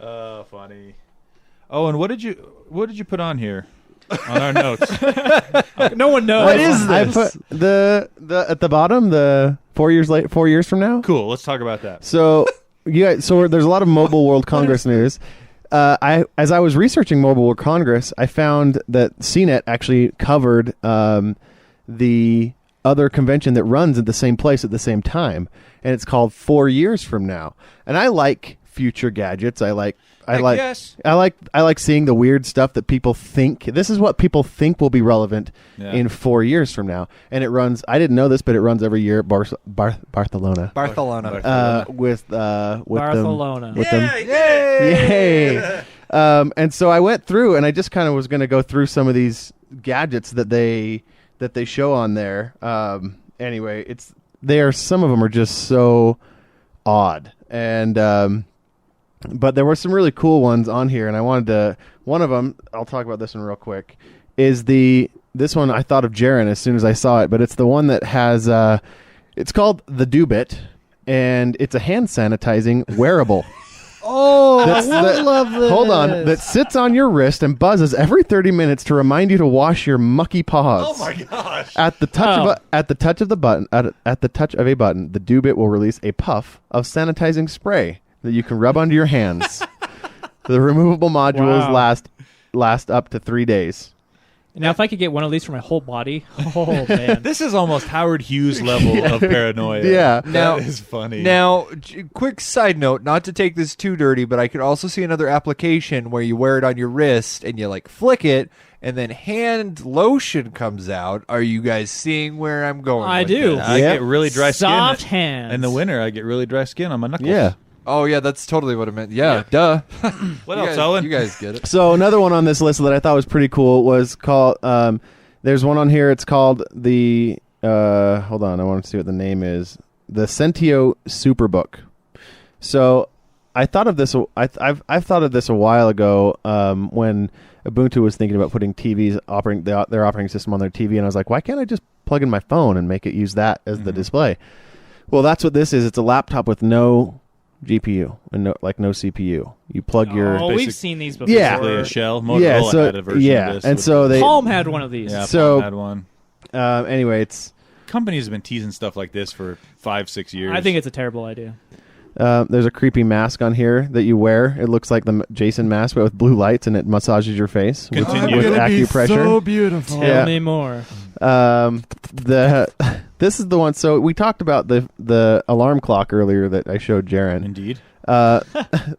Oh, funny. Oh, and what did you put on here on our notes? No one knows. What is I this? put the at the bottom the 4 years from now. Cool. Let's talk about that. So there's a lot of Mobile World Congress news. As I was researching Mobile World Congress, I found that CNET actually covered the other convention that runs at the same place at the same time, and it's called 4 years from now. And I like future gadgets. I like seeing the weird stuff that people think. This is what people think will be relevant in 4 years from now. And it runs. I didn't know this, but it runs every year at Barcelona. With Barcelona. With them. Yay! And so I went through, and I just kind of was going to go through some of these gadgets that they show on there. Anyway, some of them are just so odd, and but there were some really cool ones on here, and I wanted to. One of them, I'll talk about this one real quick. Is this one? I thought of Jaren as soon as I saw it, but it's the one that has. It's called the Doobit, and it's a hand sanitizing wearable. I love this. Hold on. That sits on your wrist and buzzes every 30 minutes to remind you to wash your mucky paws. Oh my gosh! At the touch of a button, the Doobit will release a puff of sanitizing spray that you can rub under your hands. The removable modules last up to 3 days. Now, if I could get one of these for my whole body, oh man. This is almost Howard Hughes level of paranoia. Yeah. That is funny. Now, quick side note, not to take this too dirty, but I could also see another application where you wear it on your wrist and you flick it, and then hand lotion comes out. Are you guys seeing where I'm going? I with do. this? I get really dry skin. Soft hands. In the winter, I get really dry skin on my knuckles. Yeah. Oh yeah, that's totally what I meant. Yeah, duh. What You else, guys- Owen? You guys get it. So another one on this list that I thought was pretty cool was called. There's one on here. It's called the. Hold on, I want to see what the name is. The Sentio Superbook. So I thought of this. I've thought of this a while ago when Ubuntu was thinking about putting TVs their operating system on their TV, and I was like, why can't I just plug in my phone and make it use that as the display? Well, that's what this is. It's a laptop with no GPU and no CPU. You plug your. Oh, we've basic- seen these before. Yeah. Basically a shell. Motorola had a version of this. and so they. Palm had one of these. Yeah, So- Palm had one. Anyway, companies have been teasing stuff like this for 5-6 years. I think it's a terrible idea. There's a creepy mask on here that you wear. It looks like the Jason mask, but with blue lights, and it massages your face with Continue. with acupressure. so beautiful. Tell Yeah. me more. This is the one. So we talked about the alarm clock earlier that I showed Jaren. Indeed.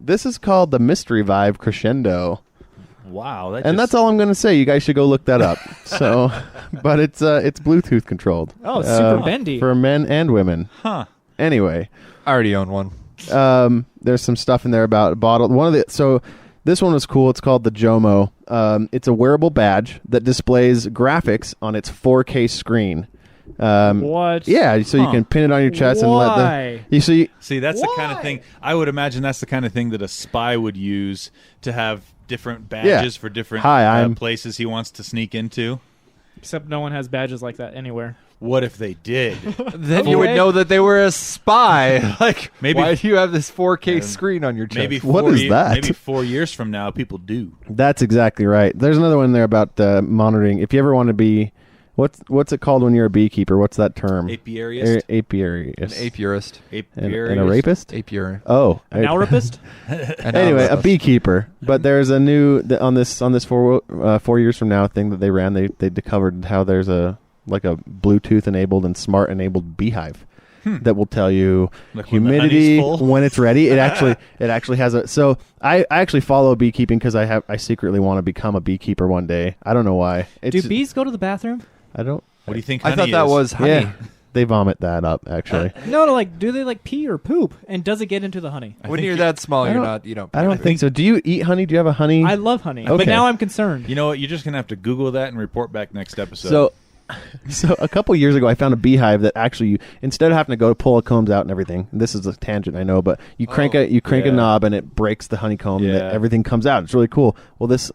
This is called the Mystery Vibe Crescendo, Wow. and that's all I'm going to say. You guys should go look that up. So, but it's Bluetooth controlled. Oh, it's super bendy. for men and women. Huh. Anyway, I already own one. there's some stuff in there about a bottle. So this one was cool. It's called the Jomo. It's a wearable badge that displays graphics on its 4K screen. What? Yeah, so you can pin it on your chest and let Why? the. See, that's the kind of thing I would imagine. That's the kind of thing that a spy would use to have different badges for different places he wants to sneak into. Except no one has badges like that anywhere. What if they did? Then you would know that they were a spy. Like, Maybe- why do you have this 4K screen on your chest? Maybe What 4 is that? Maybe 4 years from now, people do. That's exactly right. There's another one there about monitoring. If you ever want to be, what's it called when you're a beekeeper? What's that term? Apiarist. Apiarist. An apiarist. And a rapist? Apiary. Oh, An alrapist? Anyway, a beekeeper. But there's a new on this 4 years from now thing that they ran. They covered how there's a Bluetooth enabled and smart enabled beehive that will tell you Like when the humidity honey's full? when it's ready. It actually has a. So I actually follow beekeeping because I secretly want to become a beekeeper one day. I don't know why. Do bees go to the bathroom? I don't. What do you think? I Honey thought that is? was honey. Yeah, they vomit that up actually. No, do they pee or poop? And does it get into the honey? When you're that small, you don't. I don't think so. Do you eat honey? Do you have a honey? I love honey, Okay. but now I'm concerned. You know what? You're just gonna have to Google that and report back next episode. So a couple years ago, I found a beehive that actually, instead of having to go pull the combs out and everything, this is a tangent, I know, but you crank a knob and it breaks the honeycomb. And everything comes out. It's really cool. Well, this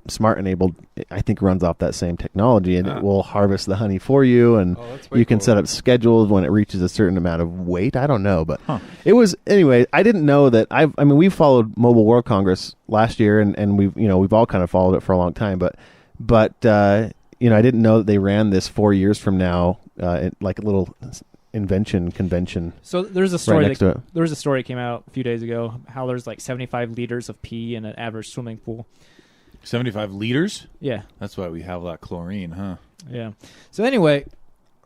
smart enabled, I think, runs off that same technology, and it will harvest the honey for you, and you can set up schedules when it reaches a certain amount of weight. I don't know, but it was anyway. I didn't know that. We followed Mobile World Congress last year, and we've all kind of followed it for a long time, but. I didn't know that they ran this 4 years from now, like a little invention convention. So there's a story. Right next to it. There was a story that came out a few days ago. How there's like 75 liters of pee in an average swimming pool. 75 liters. Yeah, That's why we have that chlorine, huh? yeah. So anyway,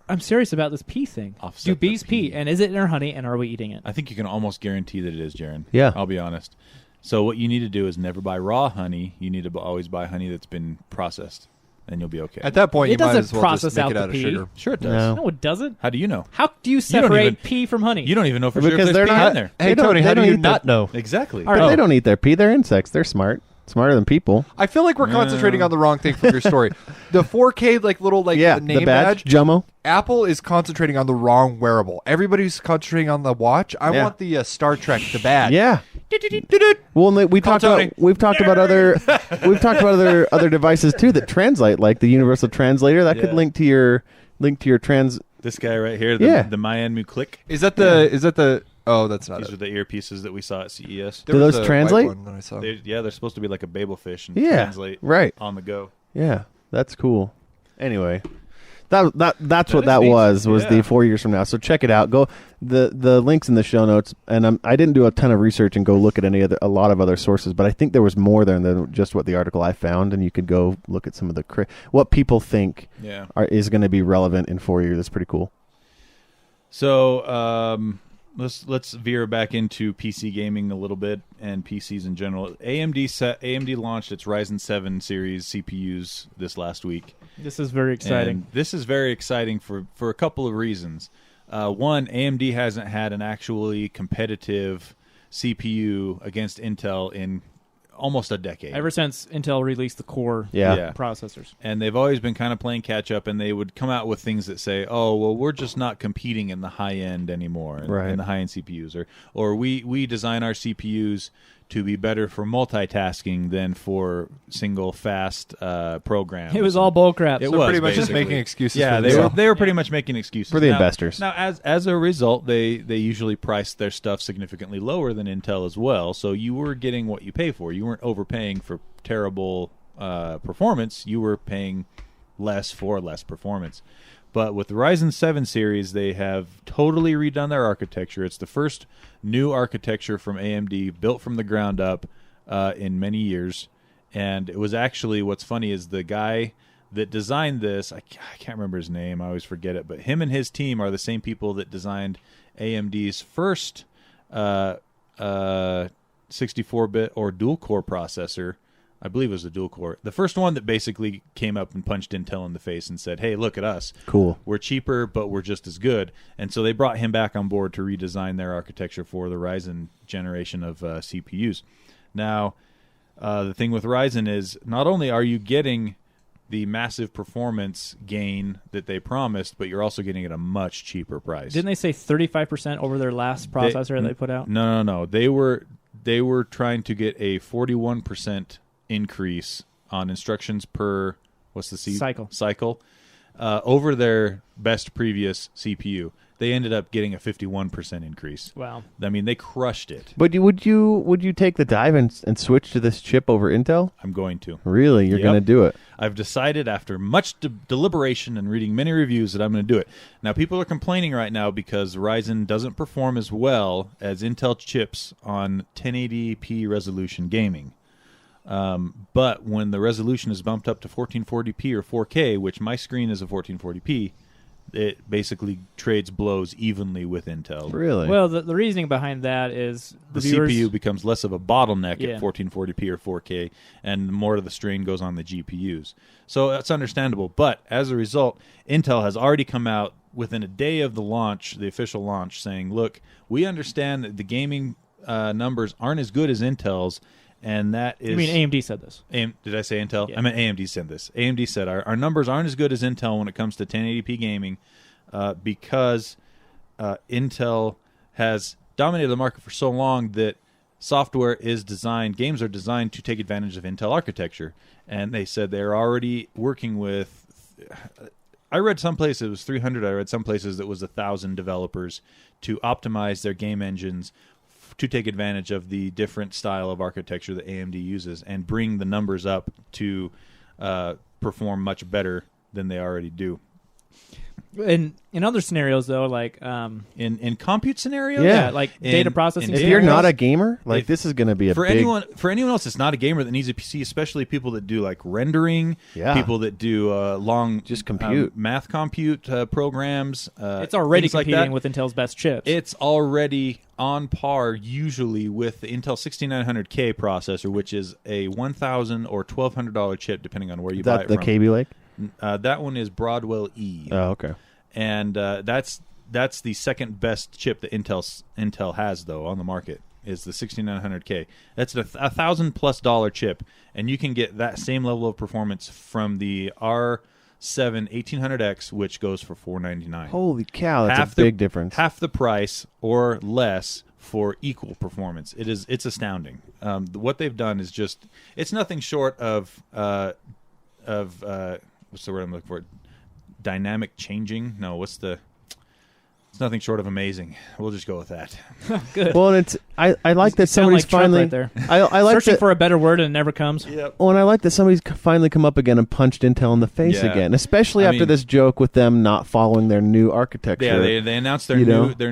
I'm serious about this pee thing. Offset Do the bees pee. pee? And is it in our honey? And are we eating it? I think you can almost guarantee that it is, Jaron. Yeah. I'll be honest. So what you need to do is never buy raw honey. You need to always buy honey that's been processed, and you'll be okay. At that point, It you might doesn't as well process just make out it the out of pee. sugar. Sure it does. No. No, it doesn't. How do you know? How do you don't separate even- pee from honey? You don't even know for sure Because if they're there's pee not- in there. Hey, They don't- Tony, they how do don't you eat not know? Exactly. All right. But they don't eat their pee. They're insects. They're smarter than people. I feel like we're concentrating on the wrong thing from your story. The 4K Yeah, name the badge, badge. Jomo. Apple is concentrating on the wrong wearable. Everybody's concentrating on the watch. I Yeah. want the Star Trek, the badge. Yeah. Well, we've Call talked about other devices too that translate, like the universal translator that could Yeah. link to your trans. This guy right here, Yeah. the Miami Click. Is that the? Oh, that's not These are it. the earpieces that we saw at CES. There Do was those a white translate? one that I saw. They're supposed to be like a babelfish and Yeah, translate right. on the go. Yeah, that's cool. Anyway, that's what is that neat. was Yeah. the 4 years from now. So check it out. Go the links in the show notes. And I didn't do a ton of research and go look at a lot of other sources, but I think there was more there than just what the article I found. And you could go look at some of what people think Yeah. is going to be relevant in 4 years. That's pretty cool. So let's veer back into PC gaming a little bit and PCs in general. AMD launched its Ryzen 7 series CPUs this last week. This is very exciting. And this is very exciting for a couple of reasons. One, AMD hasn't had an actually competitive CPU against Intel in almost a decade. Ever since Intel released the Core Yeah. processors. And they've always been kind of playing catch up, and they would come out with things that say, "Oh, well, we're just not competing in the high end anymore, Right. in the high end CPUs, or we design our CPUs to be better for multitasking than for single fast programs." It was all bullcrap. It So was pretty much just basically. making excuses. Yeah, for they were themselves. pretty much making excuses For the Now- investors. Now, as a result, they usually priced their stuff significantly lower than Intel as well. So you were getting what you pay for. You weren't overpaying for terrible performance. You were paying less for less performance. But with the Ryzen 7 series, they have totally redone their architecture. It's the first new architecture from AMD, built from the ground up in many years. And it was actually, what's funny is the guy that designed this, I can't remember his name, I always forget it, but him and his team are the same people that designed AMD's first 64-bit or dual-core processor. I believe it was a dual-core. The first one that basically came up and punched Intel in the face and said, hey, look at us. Cool. We're cheaper, but we're just as good. And so they brought him back on board to redesign their architecture for the Ryzen generation of CPUs. Now, the thing with Ryzen is not only are you getting the massive performance gain that they promised, but you're also getting it at a much cheaper price. Didn't they say 35% over their last processor they put out? No. They were trying to get a 41% increase on instructions per cycle over their best previous CPU. They ended up getting a 51% increase. Wow. I mean, they crushed it. But would you take the dive and switch to this chip over Intel? I'm going to. Really? You're going to do it? I've decided after much deliberation and reading many reviews that I'm going to do it. Now, people are complaining right now because Ryzen doesn't perform as well as Intel chips on 1080p resolution gaming. But when the resolution is bumped up to 1440p or 4K, which my screen is a 1440p, it basically trades blows evenly with Intel. Really? Well, the reasoning behind that is the CPU becomes less of a bottleneck at 1440p or 4K, and more of the strain goes on the GPUs. So that's understandable. But as a result, Intel has already come out within a day of the launch, the official launch, saying, look, we understand that the gaming numbers aren't as good as Intel's, and that is... I mean, AMD said this. Did I say Intel? Yeah. I meant AMD said this. AMD said our numbers aren't as good as Intel when it comes to 1080p gaming because Intel has dominated the market for so long that software is designed, games are designed to take advantage of Intel architecture. And they said they're already working with... I read some places it was 300. I read some places it was 1,000 developers to optimize their game engines to take advantage of the different style of architecture that AMD uses and bring the numbers up to perform much better than they already do. In other scenarios, though, like in compute scenarios, like data processing. If you're not a gamer, like this is going to be a for big... anyone else that's not a gamer that needs a PC, especially people that do like rendering, people that do long just compute math compute programs. It's already competing like with Intel's best chips. It's already on par usually with the Intel 6900K processor, which is a $1,000 or $1,200 chip, depending on where you buy it from. The Kaby Lake? That one is Broadwell E. Oh, okay. And that's the second best chip that Intel has though on the market is the 6900K. That's a $1,000+ chip, and you can get that same level of performance from the R7 1800X, which goes for $499. Holy cow, that's a big difference. Half the price or less for equal performance. It's astounding. What they've done is just it's nothing short of what's the word I'm looking for? Dynamic changing? No, it's nothing short of amazing. We'll just go with that. Good. Well, and I like that somebody's like Trump finally right there. I like searching that, for a better word and it never comes. Yep. Well, and I like that somebody's finally come up again and punched Intel in the face again, especially after this joke with them not following their new architecture. Yeah, they announced their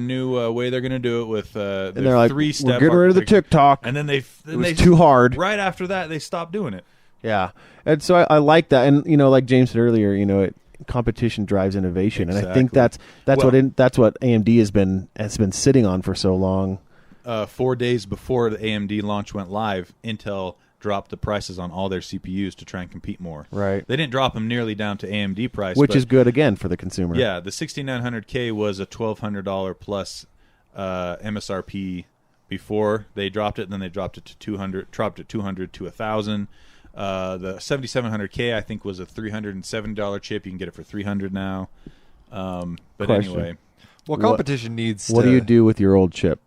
new way they're going to do it with their and they're like, 3-step. We're getting rid of the TikTok. And then it was too hard. Right after that, they stopped doing it. Yeah, and so I like that, and like James said earlier, competition drives innovation, and I think that's what AMD has been sitting on for so long. 4 days before the AMD launch went live, Intel dropped the prices on all their CPUs to try and compete more. Right. They didn't drop them nearly down to AMD price, which is good again for the consumer. Yeah, the 6900K was a $1,200 plus MSRP before they dropped it. And then they dropped it to $200 to $1,000. The 7700K I think was a $370 chip. You can get it for $300 now. But Question. anyway, well, competition needs. What do you do with your old chip?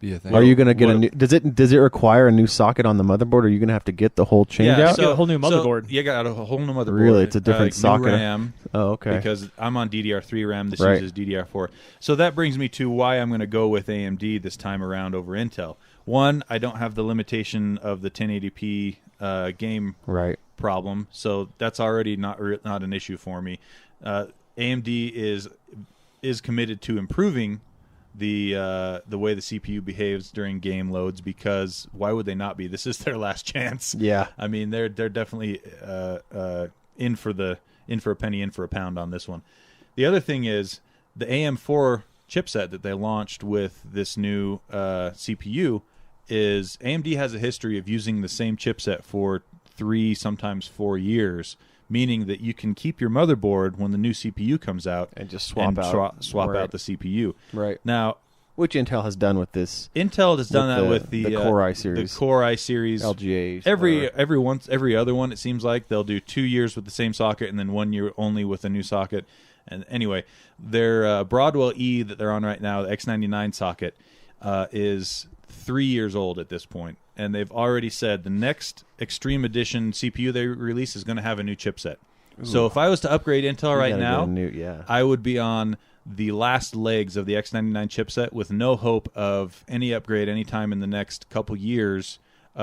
Be a thing. Are you going to get a new? Does it require a new socket on the motherboard? Or are you going to have to get the whole change out? So, a whole new motherboard. You got a whole new motherboard. Really, it's a different socket. New RAM. Oh, okay. Because I'm on DDR3 RAM. This uses DDR4. So that brings me to why I'm going to go with AMD this time around over Intel. One, I don't have the limitation of the 1080p game problem, so that's already not an issue for me. AMD is committed to improving the way the CPU behaves during game loads, because why would they not be? This is their last chance. Yeah. I mean, they're definitely in for a penny, in for a pound on this one. The other thing is the AM4 chipset that they launched with this new CPU is AMD has a history of using the same chipset for 3, sometimes 4 years, meaning that you can keep your motherboard when the new CPU comes out And just swap out. swap out the CPU. Right. Now, Which Intel has done with this. Intel has done that with the Core i series. The Core i series. LGA. Every other one, it seems like they'll do 2 years with the same socket and then 1 year only with a new socket. And anyway, their Broadwell E that they're on right now, the X99 socket, is 3 years old at this point, and they've already said the next Extreme Edition CPU they release is going to have a new chipset. Ooh. So if I was to upgrade Intel right now, I would be on the last legs of the X99 chipset with no hope of any upgrade anytime in the next couple years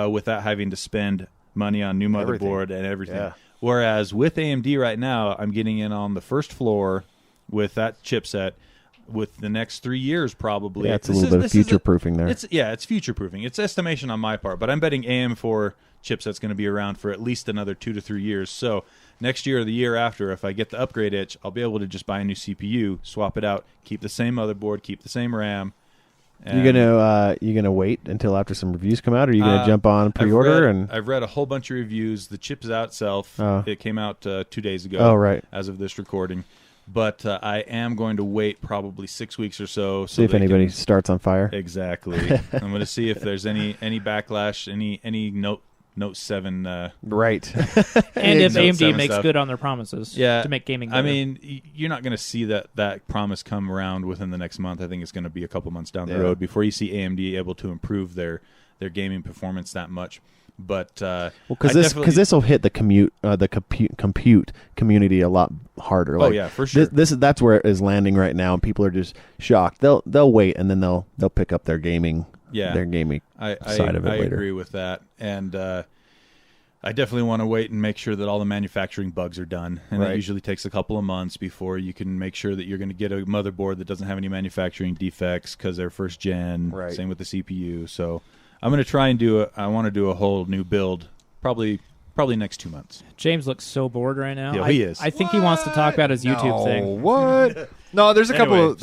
without having to spend money on new motherboard and everything. Yeah. Whereas with AMD right now, I'm getting in on the first floor with that chipset with the next 3 years probably. Yeah, it's a little bit of future-proofing there. It's future-proofing. It's estimation on my part, but I'm betting AM4 chipset's going to be around for at least another 2 to 3 years. So next year or the year after, if I get the upgrade itch, I'll be able to just buy a new CPU, swap it out, keep the same motherboard, keep the same RAM. You gonna wait until after some reviews come out, or are you gonna jump on pre-order? I've read a whole bunch of reviews. The chip is out itself. It came out 2 days ago. Oh, right. As of this recording, but I am going to wait probably 6 weeks or so. See if anybody starts on fire. Exactly. I'm going to see if there's any backlash, any Note 7. And Right. if AMD makes stuff good on their promises to make gaming better. I mean, you're not going to see that promise come around within the next month. I think it's going to be a couple months down the road before you see AMD able to improve their gaming performance that much. But because this will hit the compute community a lot harder. Like, yeah, for sure. That's where it is landing right now, and people are just shocked. They'll wait, and then they'll pick up their gaming. Yeah, their gaming side of it later. I agree with that, and I definitely want to wait and make sure that all the manufacturing bugs are done, and that usually takes a couple of months before you can make sure that you're going to get a motherboard that doesn't have any manufacturing defects because they're first gen. Right. Same with the CPU. So I'm going to try and I want to do a whole new build, probably next 2 months. James looks so bored right now. Yeah, he is. I think he wants to talk about his YouTube thing. What? No, there's a couple.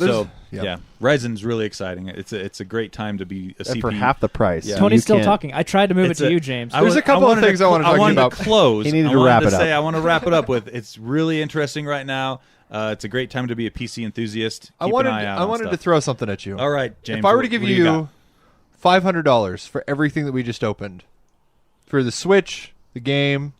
Ryzen's really exciting. It's a great time to be a CPU. For half the price. Yeah. Tony's still talking. I tried to move it to you, James. There's a couple of things I want to talk about. I wanted to close. He needed to wrap it up. I want to wrap it up with, it's really interesting right now. It's a great time to be a PC enthusiast. Keep an eye out I wanted to throw something at you. All right, James. If I were to give you $500 for everything that we just opened, for the Switch, the game.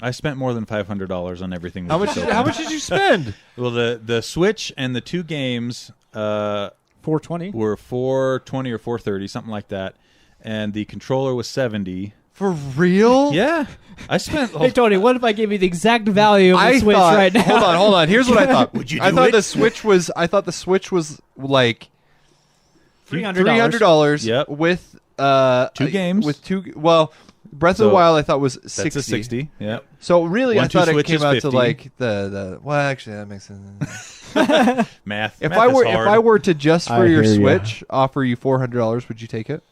I spent more than $500 on everything. How much did you spend? Well, the Switch and the 2 games $420 were $420 or $430, something like that, and the controller was $70. For real? Yeah, I spent. Hey Tony, what if I gave you the exact value of the Switch right now? Hold on. Here's what I thought. Would you do I thought it? the Switch was like $300. Yep. With 2 games. With 2. Well, Breath of the Wild I thought was 60. That's a 60. Yep. So really, I thought it came out 50. to like the. Well, actually, that makes sense. Math. If Math I were is hard. if I were to just for your Switch offer you $400, would you take it?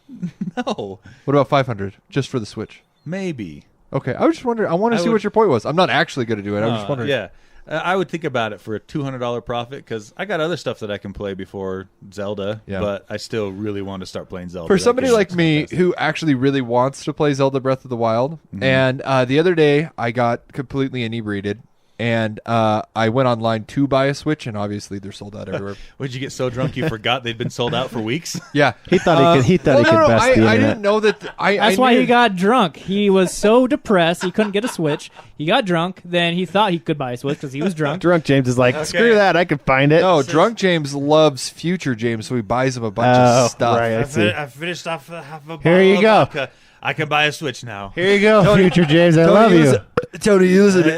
No. What about $500 just for the Switch? Maybe. Okay, I was just wondering. I want to see what your point was. I'm not actually going to do it. I was just wondering. Yeah. I would think about it for a $200 profit because I got other stuff that I can play before Zelda, but I still really want to start playing Zelda. For somebody like me who actually really wants to play Zelda Breath of the Wild, and the other day I got completely inebriated, and I went online to buy a Switch, and obviously they're sold out everywhere. Would you get so drunk you forgot they'd been sold out for weeks? Yeah, he thought he could best the internet. I didn't know that. That's why he got drunk. He was so depressed he couldn't get a Switch. He got drunk. Then he thought he could buy a Switch because he was drunk. Drunk James is like, screw that. I could find it. No, drunk James loves future James, so he buys him a bunch of stuff. Right, I finished off half a bottle. Here you go. I can buy a Switch now. Here you go, future James. I love you. Tony,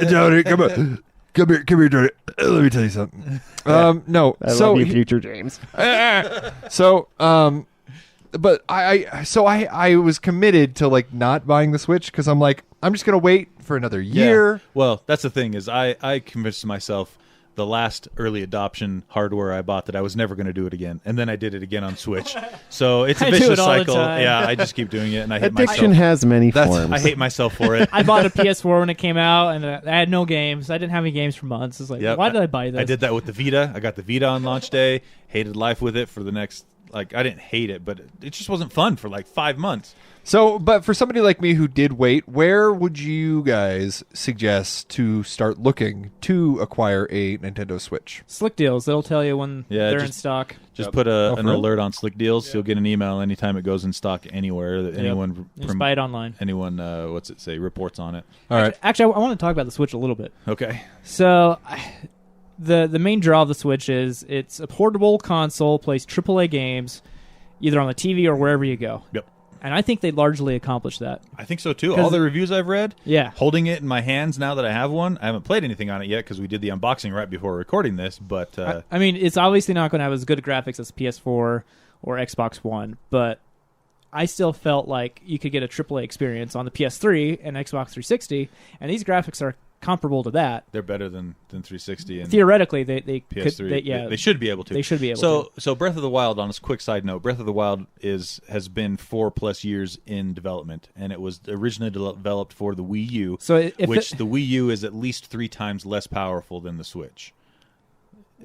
Tony, come on. Come here, Tony. Let me tell you something. No, I love you, future James. So, but I was committed to like not buying the Switch because I'm like, I'm just gonna wait for another year. Yeah. Well, that's the thing is I convinced myself the last early adoption hardware I bought that I was never going to do it again, and then I did it again on Switch. So it's a I do vicious it all the cycle. time. Yeah, I just keep doing it, and I hate Addiction myself. has many forms. I hate myself for it. I bought a PS4 when it came out, and I had no games. I didn't have any games for months. It's like, Yep. why did I buy this? I did that with the Vita. I got the Vita on launch day. Hated life with it for the next. Like, I didn't hate it, but it just wasn't fun for like 5 months. So, but for somebody like me who did wait, where would you guys suggest to start looking to acquire a Nintendo Switch? Slick Deals. They'll tell you when Yeah, they're in just- stock. Just put Oh, an for real? alert on Slick Deals. You'll get an email anytime it goes in stock anywhere. That anyone Just buy it online. anyone what's it say reports on it. All right. Actually, I want to talk about the Switch a little bit. Okay. So, the main draw of the Switch is it's a portable console, plays AAA games, either on the TV or wherever you go. Yep. And I think they largely accomplished that. I think so too. 'Cause- All the reviews I've read, Yeah. holding it in my hands now that I have one. I haven't played anything on it yet because we did the unboxing right before recording this. But I mean, it's obviously not going to have as good graphics as PS4 or Xbox One, but I still felt like you could get a AAA experience on the PS3 and Xbox 360, and these graphics are comparable to that. they're better than 360 and Theoretically, they PS3. could, They should be able to. they should be able So, to. so Breath of the Wild. On a quick side note, Breath of the Wild has been 4+ years in development, and it was originally developed for the Wii U, So if which the Wii U is at least 3 times less powerful than the Switch.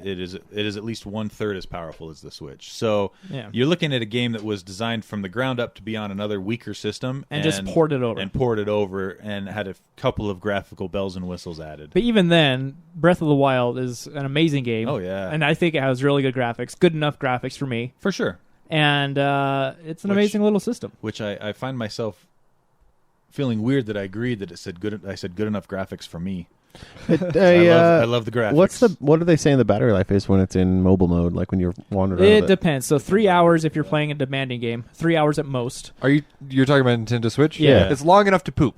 It is at least 1/3 as powerful as the Switch. So Yeah. you're looking at a game that was designed from the ground up to be on another weaker system And just ported over. and had a couple of graphical bells and whistles added. But even then, Breath of the Wild is an amazing game. Oh, yeah. And I think it has really good graphics, good enough graphics for me. For sure. And it's an Which- amazing little system. Which I find myself feeling weird that I agreed that it said good. I said good enough graphics for me. I love the graphics. What do they say in the battery life is when it's in mobile mode, like when you're wandering around? It depends. So 3 hours if you're playing a demanding game, 3 hours at most. You're talking about Nintendo Switch? Yeah. It's long enough to poop.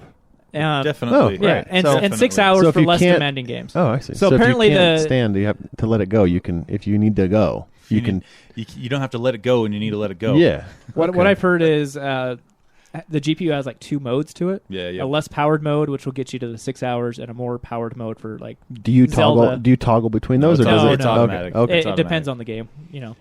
Definitely. Oh, Yeah, right. and, So- and 6 Definitely. hours So if for you less can't- demanding games. Oh, I see. So if apparently you can't the- stand, you have to let it go. You can, if you need to go, you can. You don't have to let it go, and you need to let it go. Yeah. What Okay. I've heard is the GPU has like 2 modes to it. Yeah. A less powered mode, which will get you to the 6 hours, and a more powered mode for like Do you toggle? Zelda. Do you toggle between those, it's or does no, it? it's no. automatic. Okay. It's it automatic. depends on the game.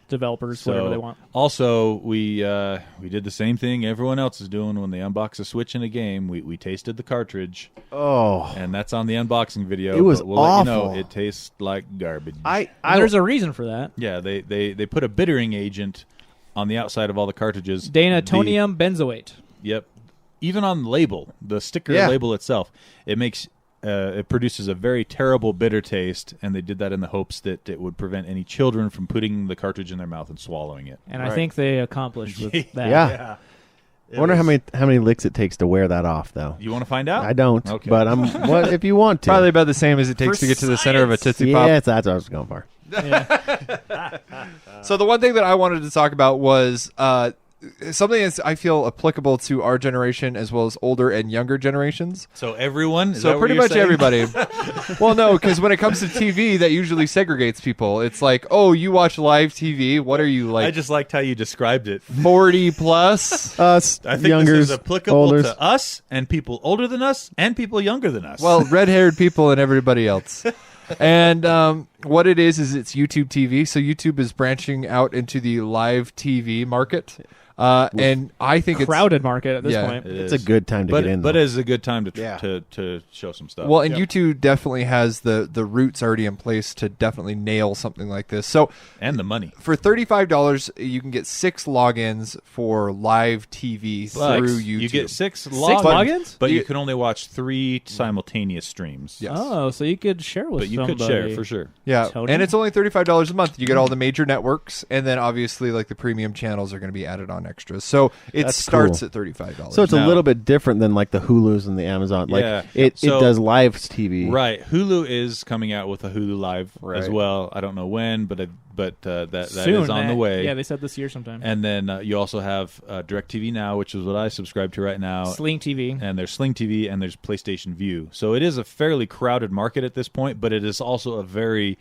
Developers, whatever they want. Also, we did the same thing everyone else is doing when they unbox a Switch in a game. We tasted the cartridge, Oh, and that's on the unboxing video. It was but we'll let you know awful. it tastes like garbage. And there's a reason for that. Yeah, they put a bittering agent on the outside of all the cartridges. Danatonium benzoate. Yep. Even on the label, the sticker Yeah. label itself, it produces a very terrible bitter taste, and they did that in the hopes that it would prevent any children from putting the cartridge in their mouth and swallowing it. And I think they accomplished with that. yeah. I wonder how many licks it takes to wear that off, though. You want to find out? I don't, Okay. but I'm. What if you want to? Probably about the same as it takes to get to the center of a Tootsie Pop. Yes, that's what I was going for. So the one thing that I wanted to talk about was something that I feel applicable to our generation as well as older and younger generations. So everyone? Is that So what pretty you're much saying? everybody. Well, no, because when it comes to TV, that usually segregates people. It's like, oh, you watch live TV. What are you, I like, just liked how you described it. 40 plus? Us, I think youngers, this is applicable olders. to us and people older than us and people younger than us. Well, red-haired people and everybody else. And what it is it's YouTube TV. So YouTube is branching out into the live TV market. And I think Crowded market at this Yeah. point. It It's is. a good time to but get in. but though. it's a good time to Yeah. to show some stuff. Well, and YouTube definitely has the roots already in place to definitely nail something like this. So and the money. for $35, you can get 6 logins for live TV But through YouTube. You get 6 logins? but you You- can only watch 3 simultaneous streams. Yes. Oh, so you could share with But you somebody. could share for sure. Yeah, Tony? and it's only $35 a month. You get all the major networks, and then obviously like the premium channels are going to be added on extras. So it That's starts cool. at $35. So it's Now- a little bit different than like the Hulus and the Amazon. Like Yeah. it So- does live TV. Right. Hulu is coming out with a Hulu Live as Right. well. I don't know when, but that Soon, is on the way. Yeah, they said this year sometime. And then you also have DirecTV Now, which is what I subscribe to right now. Sling TV. And there's Sling TV and there's PlayStation View. So it is a fairly crowded market at this point, but it is also a very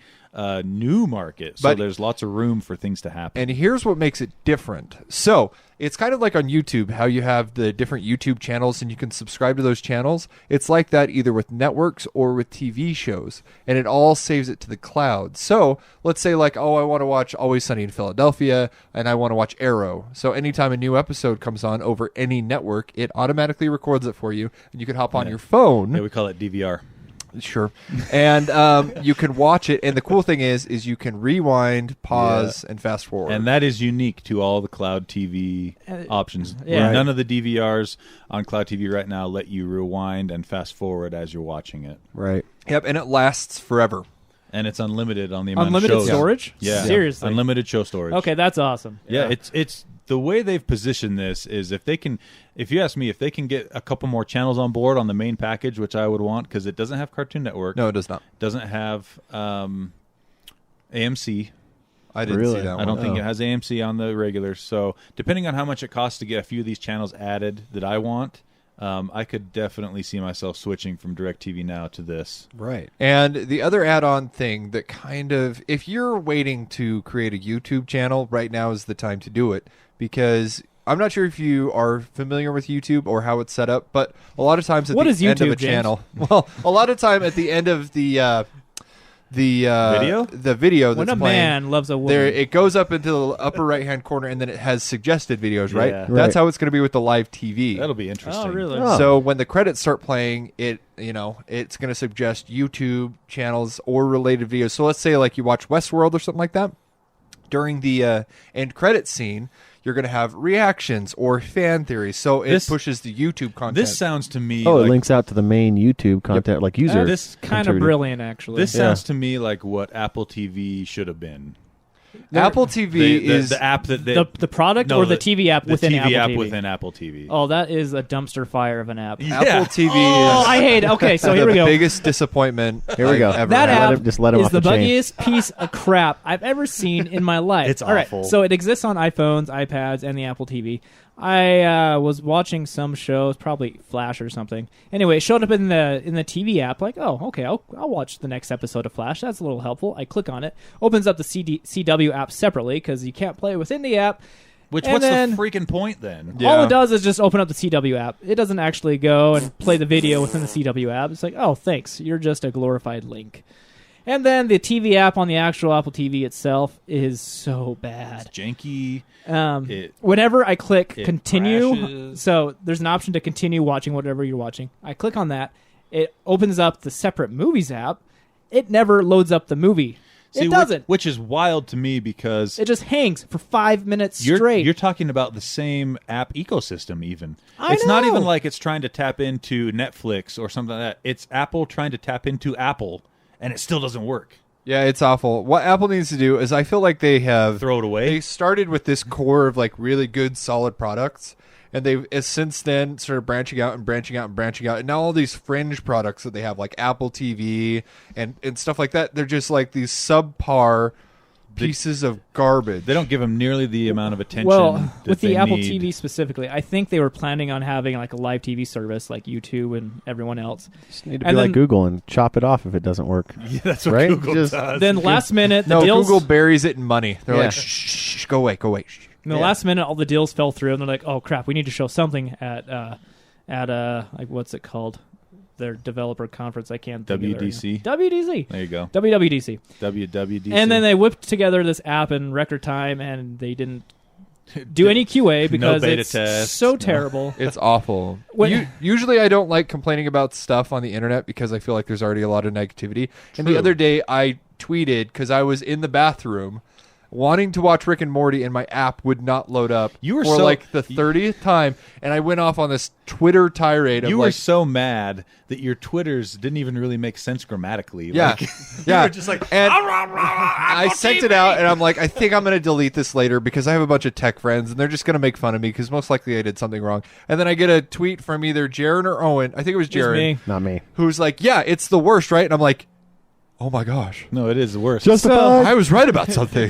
new market. So But- there's lots of room for things to happen. And here's what makes it different. So it's kind of like on YouTube, how you have the different YouTube channels and you can subscribe to those channels. It's like that either with networks or with TV shows, and it all saves it to the cloud. So let's say like, oh, I want to watch Always Sunny in Philadelphia and I want to watch Arrow. So anytime a new episode comes on over any network, it automatically records it for you, and you can hop on your phone. Yeah, we call it DVR. Sure. And you can watch it. And the cool thing is you can rewind, pause, and fast forward. And that is unique to all the cloud TV options. Yeah. None of the DVRs on cloud TV right now let you rewind and fast forward as you're watching it. Right. Yep, and it lasts forever. And it's unlimited on the amount Unlimited of shows. storage? Yeah. Seriously? Unlimited show storage. Okay, that's awesome. Yeah, it's the way they've positioned this is if you ask me, if they can get a couple more channels on board on the main package, which I would want, because it doesn't have Cartoon Network. No, it does not. Doesn't have AMC. I didn't Really? see that one. I don't think it has AMC on the regular. So depending on how much it costs to get a few of these channels added that I want, I could definitely see myself switching from DirecTV Now to this. Right. And the other add-on thing that kind of, if you're waiting to create a YouTube channel, right now is the time to do it, because I'm not sure if you are familiar with YouTube or how it's set up, but a lot of times at What the is end of YouTube, a James? channel, well, a lot of time at the end of the Video? the video that's When a playing, man loves a woman. there it goes up into the upper right-hand corner, and then it has suggested videos, right? Yeah. That's Right. how it's going to be with the live TV. That'll be interesting. Oh, really? Oh. So when the credits start playing, it's going to suggest YouTube channels or related videos. So let's say like you watch Westworld or something like that. During the end credit scene, you're going to have reactions or fan theories. So it pushes the YouTube content. This sounds to me Oh, like it links out to the main YouTube content, like user. this kind of contributed. brilliant, actually. this sounds to me like what Apple TV should have been. Apple TV is the app that they, the product no, or the TV app the within TV Apple app TV? within Apple TV. Oh, that is a dumpster fire of an app. Yeah. Apple TV Oh, is I hate it. Okay, so here we the go. biggest disappointment. Here we go. I've ever That had. app just let him is off the the chain. buggiest piece of crap I've ever seen in my life. It's All right, awful. so it exists on iPhones, iPads, and the Apple TV. I was watching some shows, probably Flash or something. Anyway, it showed up in the TV app. Like, oh, okay, I'll watch the next episode of Flash. That's a little helpful. I click on it, opens up the CW app separately because you can't play within the app. Which And what's then- the freaking point then? Yeah. All it does is just open up the CW app. It doesn't actually go and play the video within the CW app. It's like, oh, thanks. You're just a glorified link. And then the TV app on the actual Apple TV itself is so bad. It's janky. Whenever I click it continue, crashes. so there's an option to continue watching whatever you're watching. I click on that. It opens up the separate movies app. It never loads up the movie. It doesn't. Which is wild to me because It just hangs for 5 minutes you're straight. talking about the same app ecosystem even. I It's not know. even like it's trying to tap into Netflix or something like that. It's Apple trying to tap into Apple, and it still doesn't work. Yeah, it's awful. What Apple needs to do is, I feel like they have Throw it away. They started with this core of like really good, solid products, and they've since then started branching out and branching out and branching out. And now all these fringe products that they have, like Apple TV and stuff like that, they're just like these subpar pieces of garbage. They don't give them nearly the amount of attention Well, that with the they Apple need. TV specifically, I think they were planning on having like a live TV service like YouTube and everyone else. Just need to be And like then- Google and chop it off if it doesn't work. Yeah, that's what Right? Google Just- does. Then last minute, the No, deals. Google buries it in money. They're Yeah. like, shh, go away, go away. Shh. In the last minute, all the deals fell through, and they're like, "Oh crap, we need to show something at like what's it called? Their developer conference. I can't think of it right WDC? now. WDC. There you go. WWDC. WWDC. And then they whipped together this app in record time, and they didn't do any QA because beta it's test. so No. terrible. It's awful. When- Usually I don't like complaining about stuff on the internet because I feel like there's already a lot of negativity. And the True. other day I tweeted because I was in the bathroom wanting to watch Rick and Morty and my app would not load up You were for so- like the 30th time, and I went off on this Twitter tirade of you were like, so mad that your Twitters didn't even really make sense grammatically. yeah, Like, yeah. You were just like, and I sent it out, and I'm like, I think I'm going to delete this later because I have a bunch of tech friends, and they're just going to make fun of me because most likely I did something wrong. And then I get a tweet from either Jaron or Owen. I think it was It's Jaron, me. Not me. who's like, yeah, it's the worst, right? And I'm like, oh my gosh, no, it is the worst. Justified. I was right about something.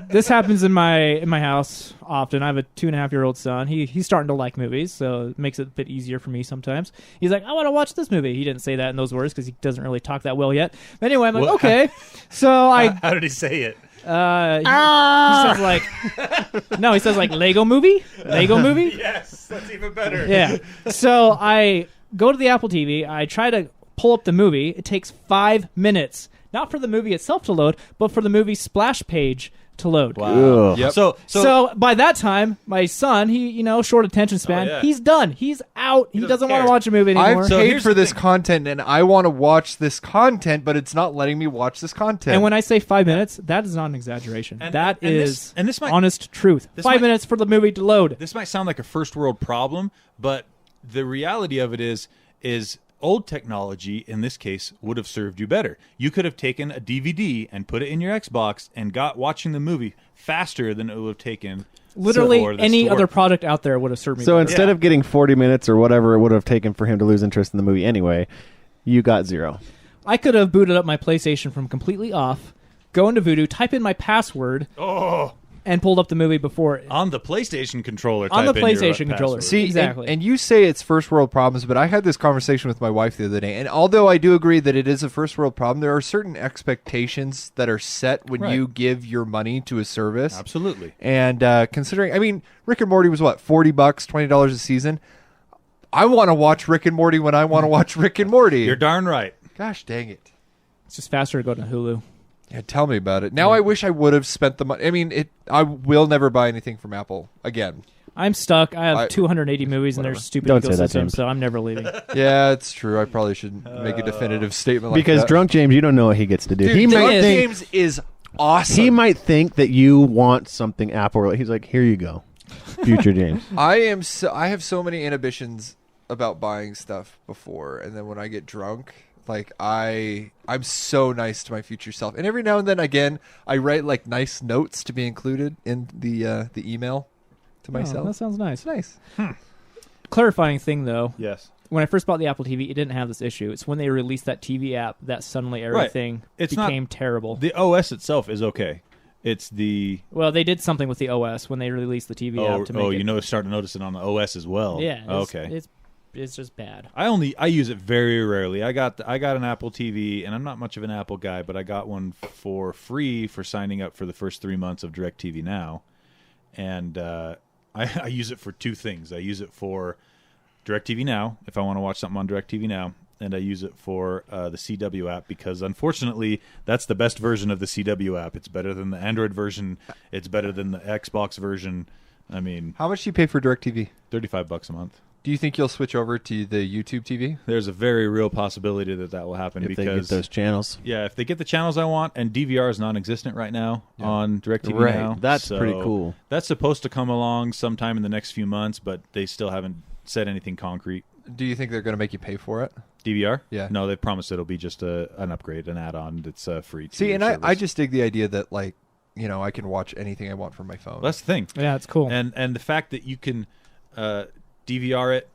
This happens in my house often. I have a 2.5-year-old son. He's starting to like movies, so it makes it a bit easier for me sometimes. He's like, I want to watch this movie. He didn't say that in those words because he doesn't really talk that well yet. But anyway, I'm like, What? okay. So I How did he say it? He says like, no, he says like Lego movie? Lego movie? Yes, that's even better. Yeah. So I go to the Apple TV. I try to pull up the movie. It takes 5 minutes. Not for the movie itself to load, but for the movie splash page to load. Wow. Ugh. Yep. So by that time, my son, he short attention span, yeah. he's done. He's out. He doesn't doesn't want care. to watch a movie anymore. I've So paid here's for the this thing. content, and I want to watch this content, but it's not letting me watch this content. and when I say 5 minutes, that is not an exaggeration. And- That and is this might- honest truth. this 5 might- minutes for the movie to load. This might sound like a first world problem, but the reality of it is old technology in this case would have served you better. You could have taken a DVD and put it in your Xbox and got watching the movie faster than it would have taken Literally for this any to other work. product out there would have served me. So better. instead of getting 40 minutes or whatever it would have taken for him to lose interest in the movie anyway, you got 0. I could have booted up my PlayStation from completely off, go into Voodoo, type in my password, and pulled up the movie before. On the PlayStation controller. On the type in your PlayStation controller. password. See, Exactly. and you say it's first world problems, but I had this conversation with my wife the other day, and although I do agree that it is a first world problem, there are certain expectations that are set when Right. you give your money to a service. Absolutely. And considering, I mean, Rick and Morty was what, $40, $20 a season? I want to watch Rick and Morty when I want to watch Rick and Morty. You're darn right. Gosh dang it. It's just faster to go to Hulu. Yeah, tell me about it. Now I wish I would have spent the money. I mean, I will never buy anything from Apple again. I'm stuck. I have I- 280 movies in their whatever. stupid Don't say that, ecosystem, James. so I'm never leaving. Yeah, it's true. I probably should make a definitive statement like Because that. drunk James, you don't know what he gets to do. Dude, he Drunk might think James is awesome. he might think that you want something Apple related. He's like, "Here you go, future James." I have so many inhibitions about buying stuff before, and then when I get drunk, like I'm so nice to my future self. And every now and then, again, I write like nice notes to be included in the email to Oh, myself. that sounds nice. It's nice. Clarifying thing, though. Yes. When I first bought the Apple TV, it didn't have this issue. It's when they released that TV app that suddenly everything It's not- became terrible. The OS itself is okay. It's the Well, they did something with the OS when they released the TV app to make it. you know, start to notice it on the OS as well. Yeah. Okay. It's just bad. I use it very rarely. I got an Apple TV, and I'm not much of an Apple guy, but I got one for free for signing up for the first 3 months of DirecTV Now, and I use it for two things. I use it for DirecTV Now if I want to watch something on DirecTV Now, and I use it for the CW app because unfortunately that's the best version of the CW app. It's better than the Android version. It's better than the Xbox version. I mean, How much do you pay for DirecTV? $35 a month. Do you think you'll switch over to the YouTube TV? There's a very real possibility that will happen If they get because those channels, yeah, if they get the channels I want, and DVR is non-existent right now on DirecTV Right. Now. That's so pretty cool. That's supposed to come along sometime in the next few months, but they still haven't said anything concrete. Do you think they're going to make you pay for it? DVR? Yeah. No, they promised it'll be just an upgrade, an add-on that's free. To See, your and I service. just dig the idea that, like, you know, I can watch anything I want from my phone. Well, that's the thing, Yeah, it's cool. and the fact that you can DVR it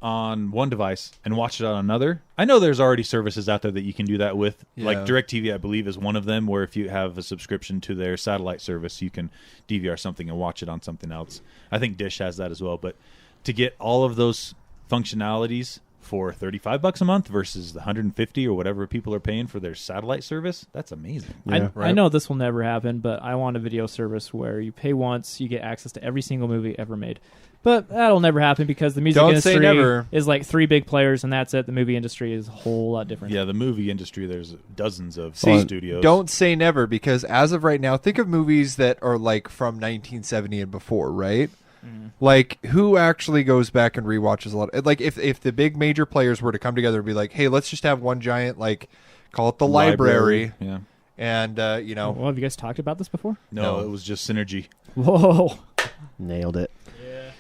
on one device and watch it on another. I know there's already services out there that you can do that with. Like Yeah. DirecTV, I believe, is one of them, where if you have a subscription to their satellite service, you can DVR something and watch it on something else. I think Dish has that as well. But to get all of those functionalities for $35 a month versus the $150 or whatever people are paying for their satellite service, that's amazing. Yeah. I know this will never happen, but I want a video service where you pay once, you get access to every single movie ever made. But that'll never happen because the music Don't say industry never. is like 3 big players, and that's it. The movie industry is a whole lot different. Yeah, the movie industry, there's dozens of See, studios. don't say never, because as of right now, think of movies that are like from 1970 and before, right? Like, who actually goes back and rewatches a lot? Like, if the big major players were to come together and be like, hey, let's just have one giant, like, call it the library, Yeah. and, you know, Well, have you guys talked about this before? No, No. it was just synergy. Whoa. nailed it.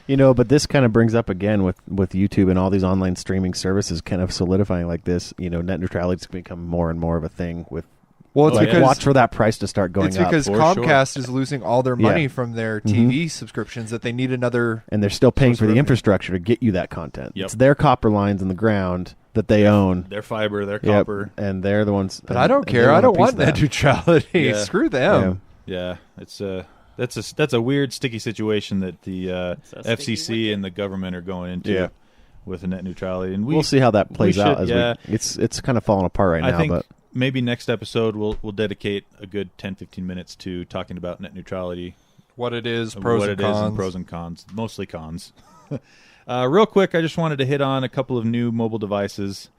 You know, but this kind of brings up again with YouTube and all these online streaming services kind of solidifying like this. You know, net neutrality is become more and more of a thing. With well, it's Like, because watch for that price to start going it's up, because for Comcast is losing all their money Yeah. from their TV subscriptions that they need another. and they're still paying source for of the revenue. infrastructure to get you that content. Yep. It's their copper lines in the ground that they own. Their fiber, their Yep, copper. and they're the ones. But and- I don't and they care. I want a don't piece want of net that. neutrality. Yeah. Screw them. Yeah, it's that's a weird sticky situation that the a sticky FCC and the government are going into Yeah. with the net neutrality, and We'll see how that plays we out. should- As yeah. it's kind of falling apart right I now. think But maybe next episode we'll dedicate a good 10-15 minutes to talking about net neutrality, What it is, and pros what and it is, cons. and pros and cons, mostly cons. Real quick, I just wanted to hit on a couple of new mobile devices.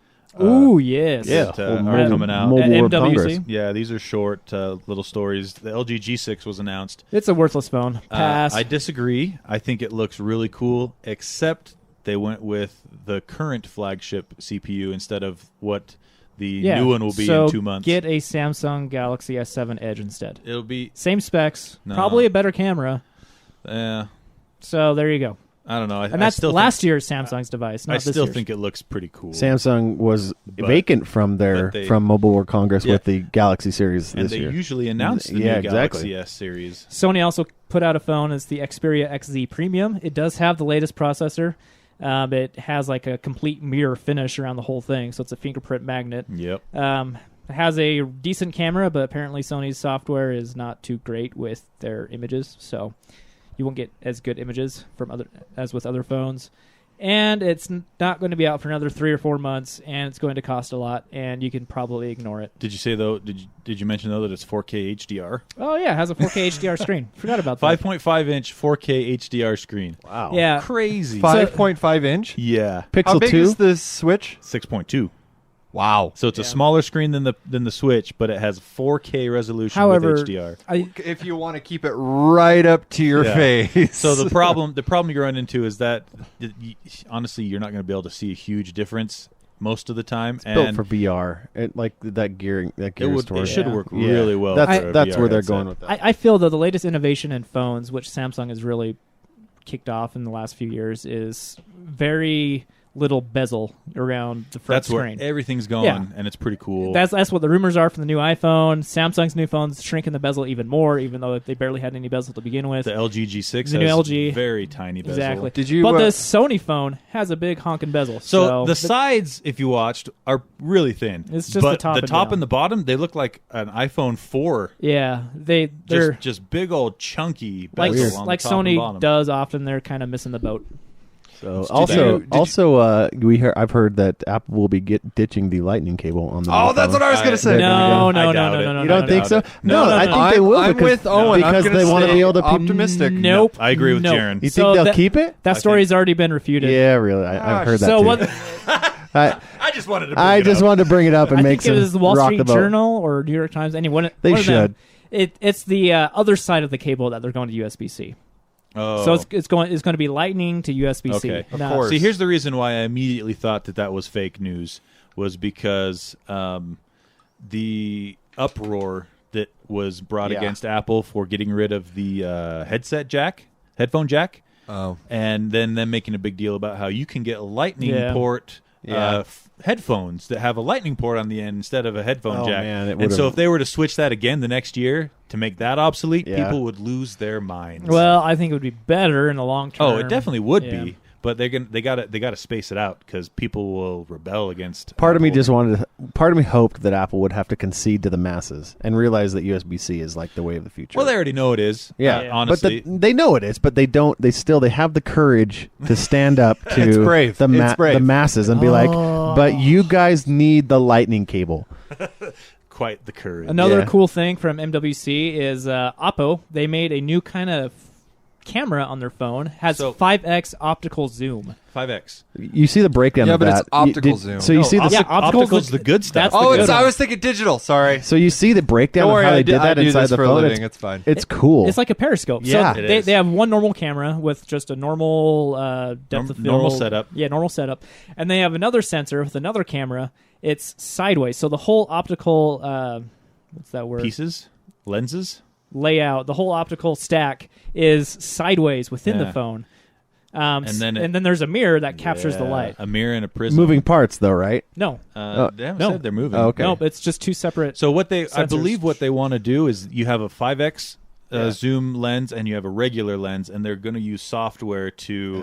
Ooh, yes. that, are mobile- coming out. Mobile At World MWC. Congress. Yeah, these are short little stories. The LG G6 was announced. It's a worthless phone. Pass. I disagree. I think it looks really cool, except they went with the current flagship CPU instead of what the new one will be so in 2 months. Get a Samsung Galaxy S7 Edge instead. It'll be, Same specs, No. probably a better camera. So there you go. I don't know. And that's still last year's Samsung's device, not I this still year's. think it looks pretty cool. Samsung was But- vacant from from Mobile World Congress Yeah. with the Galaxy series and this they year. usually announce the Yeah, new exactly. Galaxy S series. Sony also put out a phone. It's the Xperia XZ Premium. It does have the latest processor. It has like a complete mirror finish around the whole thing, so it's a fingerprint magnet. Yep. It has a decent camera, but apparently Sony's software is not too great with their images, so you won't get as good images as with other phones. And it's not going to be out for another 3 or 4 months, and it's going to cost a lot, and you can probably ignore it. Did you say though? Did you mention though that it's 4K HDR? Oh yeah, it has a 4K HDR screen. Forgot about that. 5.5-inch 4K HDR screen. Wow. Yeah, Crazy. 5.5 inch. Yeah. Pixel How big 2? is the Switch? 6.2. Wow. So it's a smaller screen than the Switch, but it has 4K resolution However, with HDR. If you want to keep it right up to your Yeah. face. So the problem you run into is that honestly you're not going to be able to see a huge difference most of the time. It's built for VR. Like that gear it should work Yeah. really well. That's for a that's VR where they're headset. going with that. I feel though the latest innovation in phones, which Samsung has really kicked off in the last few years, is very little bezel around the front That's screen. where everything's going, Yeah. and it's pretty cool. That's what the rumors are for the new iPhone. Samsung's new phones shrinking the bezel even more, even though they barely had any bezel to begin with. the LG G6 The new has LG. very tiny bezel. Exactly. Did you, But uh, the Sony phone has a big honking bezel. So the sides, if you watched, are really thin. It's just but the top and down. and the bottom, they look like an iPhone 4. yeah, they're Just big old chunky like bezel on like the top and Sony bottom. does often. They're kind of missing the boat. So Did you- I've heard that Apple will be ditching the Lightning cable on the. Oh, new that's phone. what I was going to say. No, I no, no, doubt no, it. no, no. You don't no, think no. so? No, I no, think they will. I'm because, with Owen. I'm because gonna they want to stay be able to. optimistic. Nope. I agree with Nope. Jaron. You So think they'll that- keep it? That story's already been refuted. Yeah, really. I've heard that So too. what? I just wanted to. I just wanted to bring it up and I make think it some was the Wall rock Street the boat. Journal or New York Times. Anyone? They one of them. should. It's the other side of the cable that they're going to USB-C. Oh. So it's going to be Lightning to USB-C. Okay. Of Now- course. See, here's the reason why I immediately thought that was fake news was because the uproar that was brought Yeah. against Apple for getting rid of the headphone jack, Oh. and then them making a big deal about how you can get a Lightning Yeah. port Yeah. headphones that have a Lightning port on the end instead of a headphone Oh, jack. man, it and so would've- if they were to switch that again the next year to make that obsolete, Yeah. people would lose their minds. Well, I think it would be better in the long term. oh, it definitely would Yeah. be. But they got to space it out because people will rebel against. Part of me Apple. just part of me hoped that Apple would have to concede to the masses and realize that USB-C is like the way of the future. Well, they already know it is. Yeah, honestly. but they know it is, but they don't. They have the courage to stand up to It's brave. The, It's brave. the masses and be like, "But you guys need the Lightning cable." Quite the courage. Another Yeah. cool thing from MWC is Oppo. They made a new kind of camera on their phone. Has So- 5x optical zoom. 5X. You see the breakdown Yeah, of but that. it's optical zoom. So you see the yeah, optical's Optical's the good stuff. that's Oh, the it's, good I one. was thinking digital. Sorry. so you see the breakdown Don't of worry, how I they did I that do inside this the for a phone. living. It's fine. It's cool. It's like a periscope. Yeah. so It they is. have one normal camera with just a normal depth of field. Normal setup. Yeah, normal setup. And they have another sensor with another camera. It's sideways. So the whole optical what's that word? Pieces, lenses. Layout, the whole optical stack is sideways within Yeah. the phone. And then there's a mirror that captures the Yeah, light. a mirror and a prism. moving parts, though, right? No, They haven't no. said they're moving. Oh, okay. no, it's just two separate. So I Sensors. believe what they want to do is you have a 5x Yeah. zoom lens and you have a regular lens, and they're going to use software to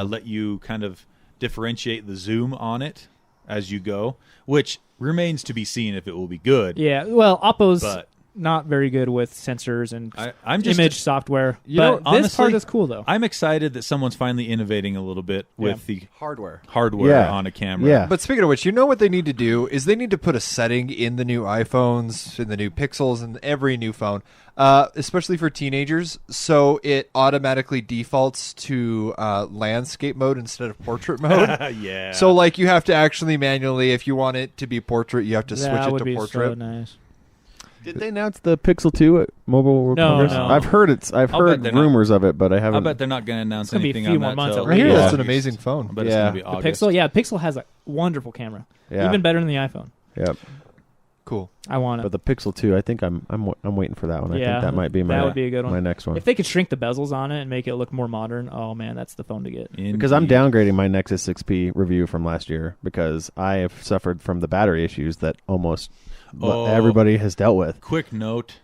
let you kind of differentiate the zoom on it as you go, which remains to be seen if it will be good. Yeah, well, Oppo's But not very good with sensors and I'm just image software. You know, But this honestly, part is cool, though. I'm excited that someone's finally innovating a little bit with the Hardware. hardware on a camera. Yeah. But speaking of which, you know what they need to do is they need to put a setting in the new iPhones, in the new Pixels, and every new phone, especially for teenagers, so it automatically defaults to landscape mode instead of portrait mode. Yeah. So, like, you have to actually manually, if you want it to be portrait, you have to switch that it would to be portrait. so nice. Did they announce the Pixel 2 at Mobile World No, Congress? no. I've heard it's. I've I'll bet heard they're not. rumors of it, but I I haven't. bet they're not going to announce It's gonna be a anything few on more that months till at I hear least. that's an August. amazing I phone. bet it's Yeah. going to be The August. Pixel, the Pixel has a wonderful camera, Yeah. even better than the iPhone. Yep. Cool. I want it. But the Pixel 2, I think I'm waiting for that one. I Yeah, think that might be that would be a good one. my next one. If they could shrink the bezels on it and make it look more modern, oh man, that's the phone to get. Because I'm Indeed. downgrading my Nexus 6P review from last year because I have suffered from the battery issues that almost everybody has dealt with. Quick note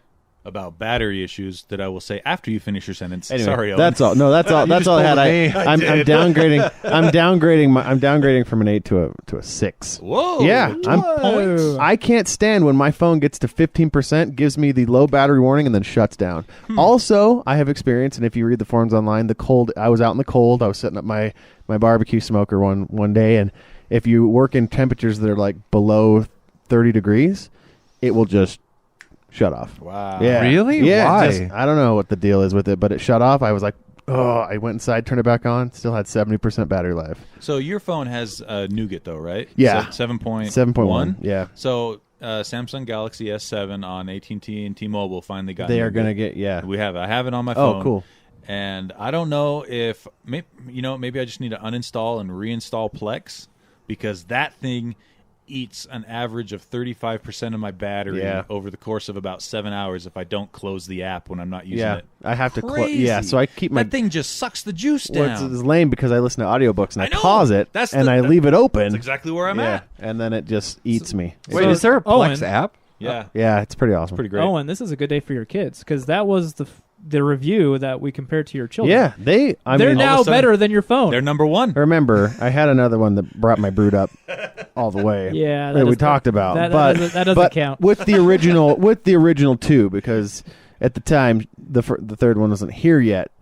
about battery issues that I will say after you finish your sentence. Anyway, Sorry, Owen. that's all. No, that's all. That's just all I had. pulled a I'm downgrading. I'm downgrading from an 8 to a 6. Whoa. Yeah, points. I can't stand when my phone gets to 15%, gives me the low battery warning, and then shuts down. Also, I have experience, and if you read the forums online, the cold. I was out in the cold. I was setting up my barbecue smoker one day, and if you work in temperatures that are like below 30 degrees, it will just shut off. Wow. Yeah. Really? Yeah. Why? I don't know what the deal is with it, but it shut off. I was like, oh, I went inside, turned it back on, still had 70% battery life. So your phone has Nougat, though, right? Yeah. 7.1. 7.1. Yeah. So Samsung Galaxy S7 on AT&T and T-Mobile finally got They are Nougat. going to get, yeah. I have it on my phone. Oh, cool. And I don't know if maybe I just need to uninstall and reinstall Plex, because that thing eats an average of 35% of my battery over the course of about 7 hours if I don't close the app when I'm not using it. I have to Crazy. yeah, so I keep my that thing just sucks the juice well, down. it's lame because I listen to audiobooks and I I know. pause it and I leave it open. That's exactly where I'm yeah, at. and then it just eats me. Wait, So, is there a Plex Owen- app? Yeah. Yeah, it's pretty awesome. Pretty great. Owen, this is a good day for your kids because that was the review that we compared to your children. Yeah, they're they're now all of a sudden, better than your phone. They're number one. Remember, I had another one that brought my brood up all the way. Yeah, that we talked about. that but doesn't but count. with the original two, because at the time the third one wasn't here yet.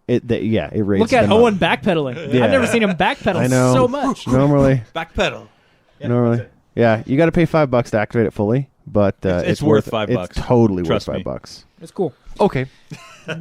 It raised. Look at them Owen up. backpedaling. Yeah. I've never seen him backpedal I know. so much. Normally, Backpedal. yeah, you got to pay $5 to activate it fully, but It's worth $5. It's totally Trust worth me. $5. It's cool. Okay.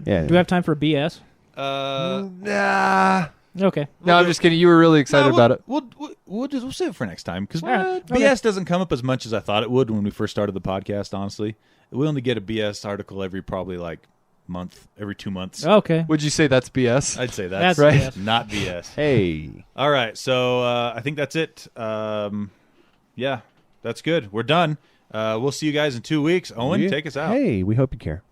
Yeah. Do we have time for BS? Nah. Okay. No, I'm just kidding. You were really excited about it. We'll save it for next time, because Alright, BS okay. doesn't come up as much as I thought it would when we first started the podcast. Honestly, we only get a BS article every 2 months. Okay. Would you say that's BS? I'd say that's That's right. BS. not BS. Hey. All right, so I think that's it. Yeah, that's good. We're done. We'll see you guys in 2 weeks. Owen, take us out. Hey, we hope you care.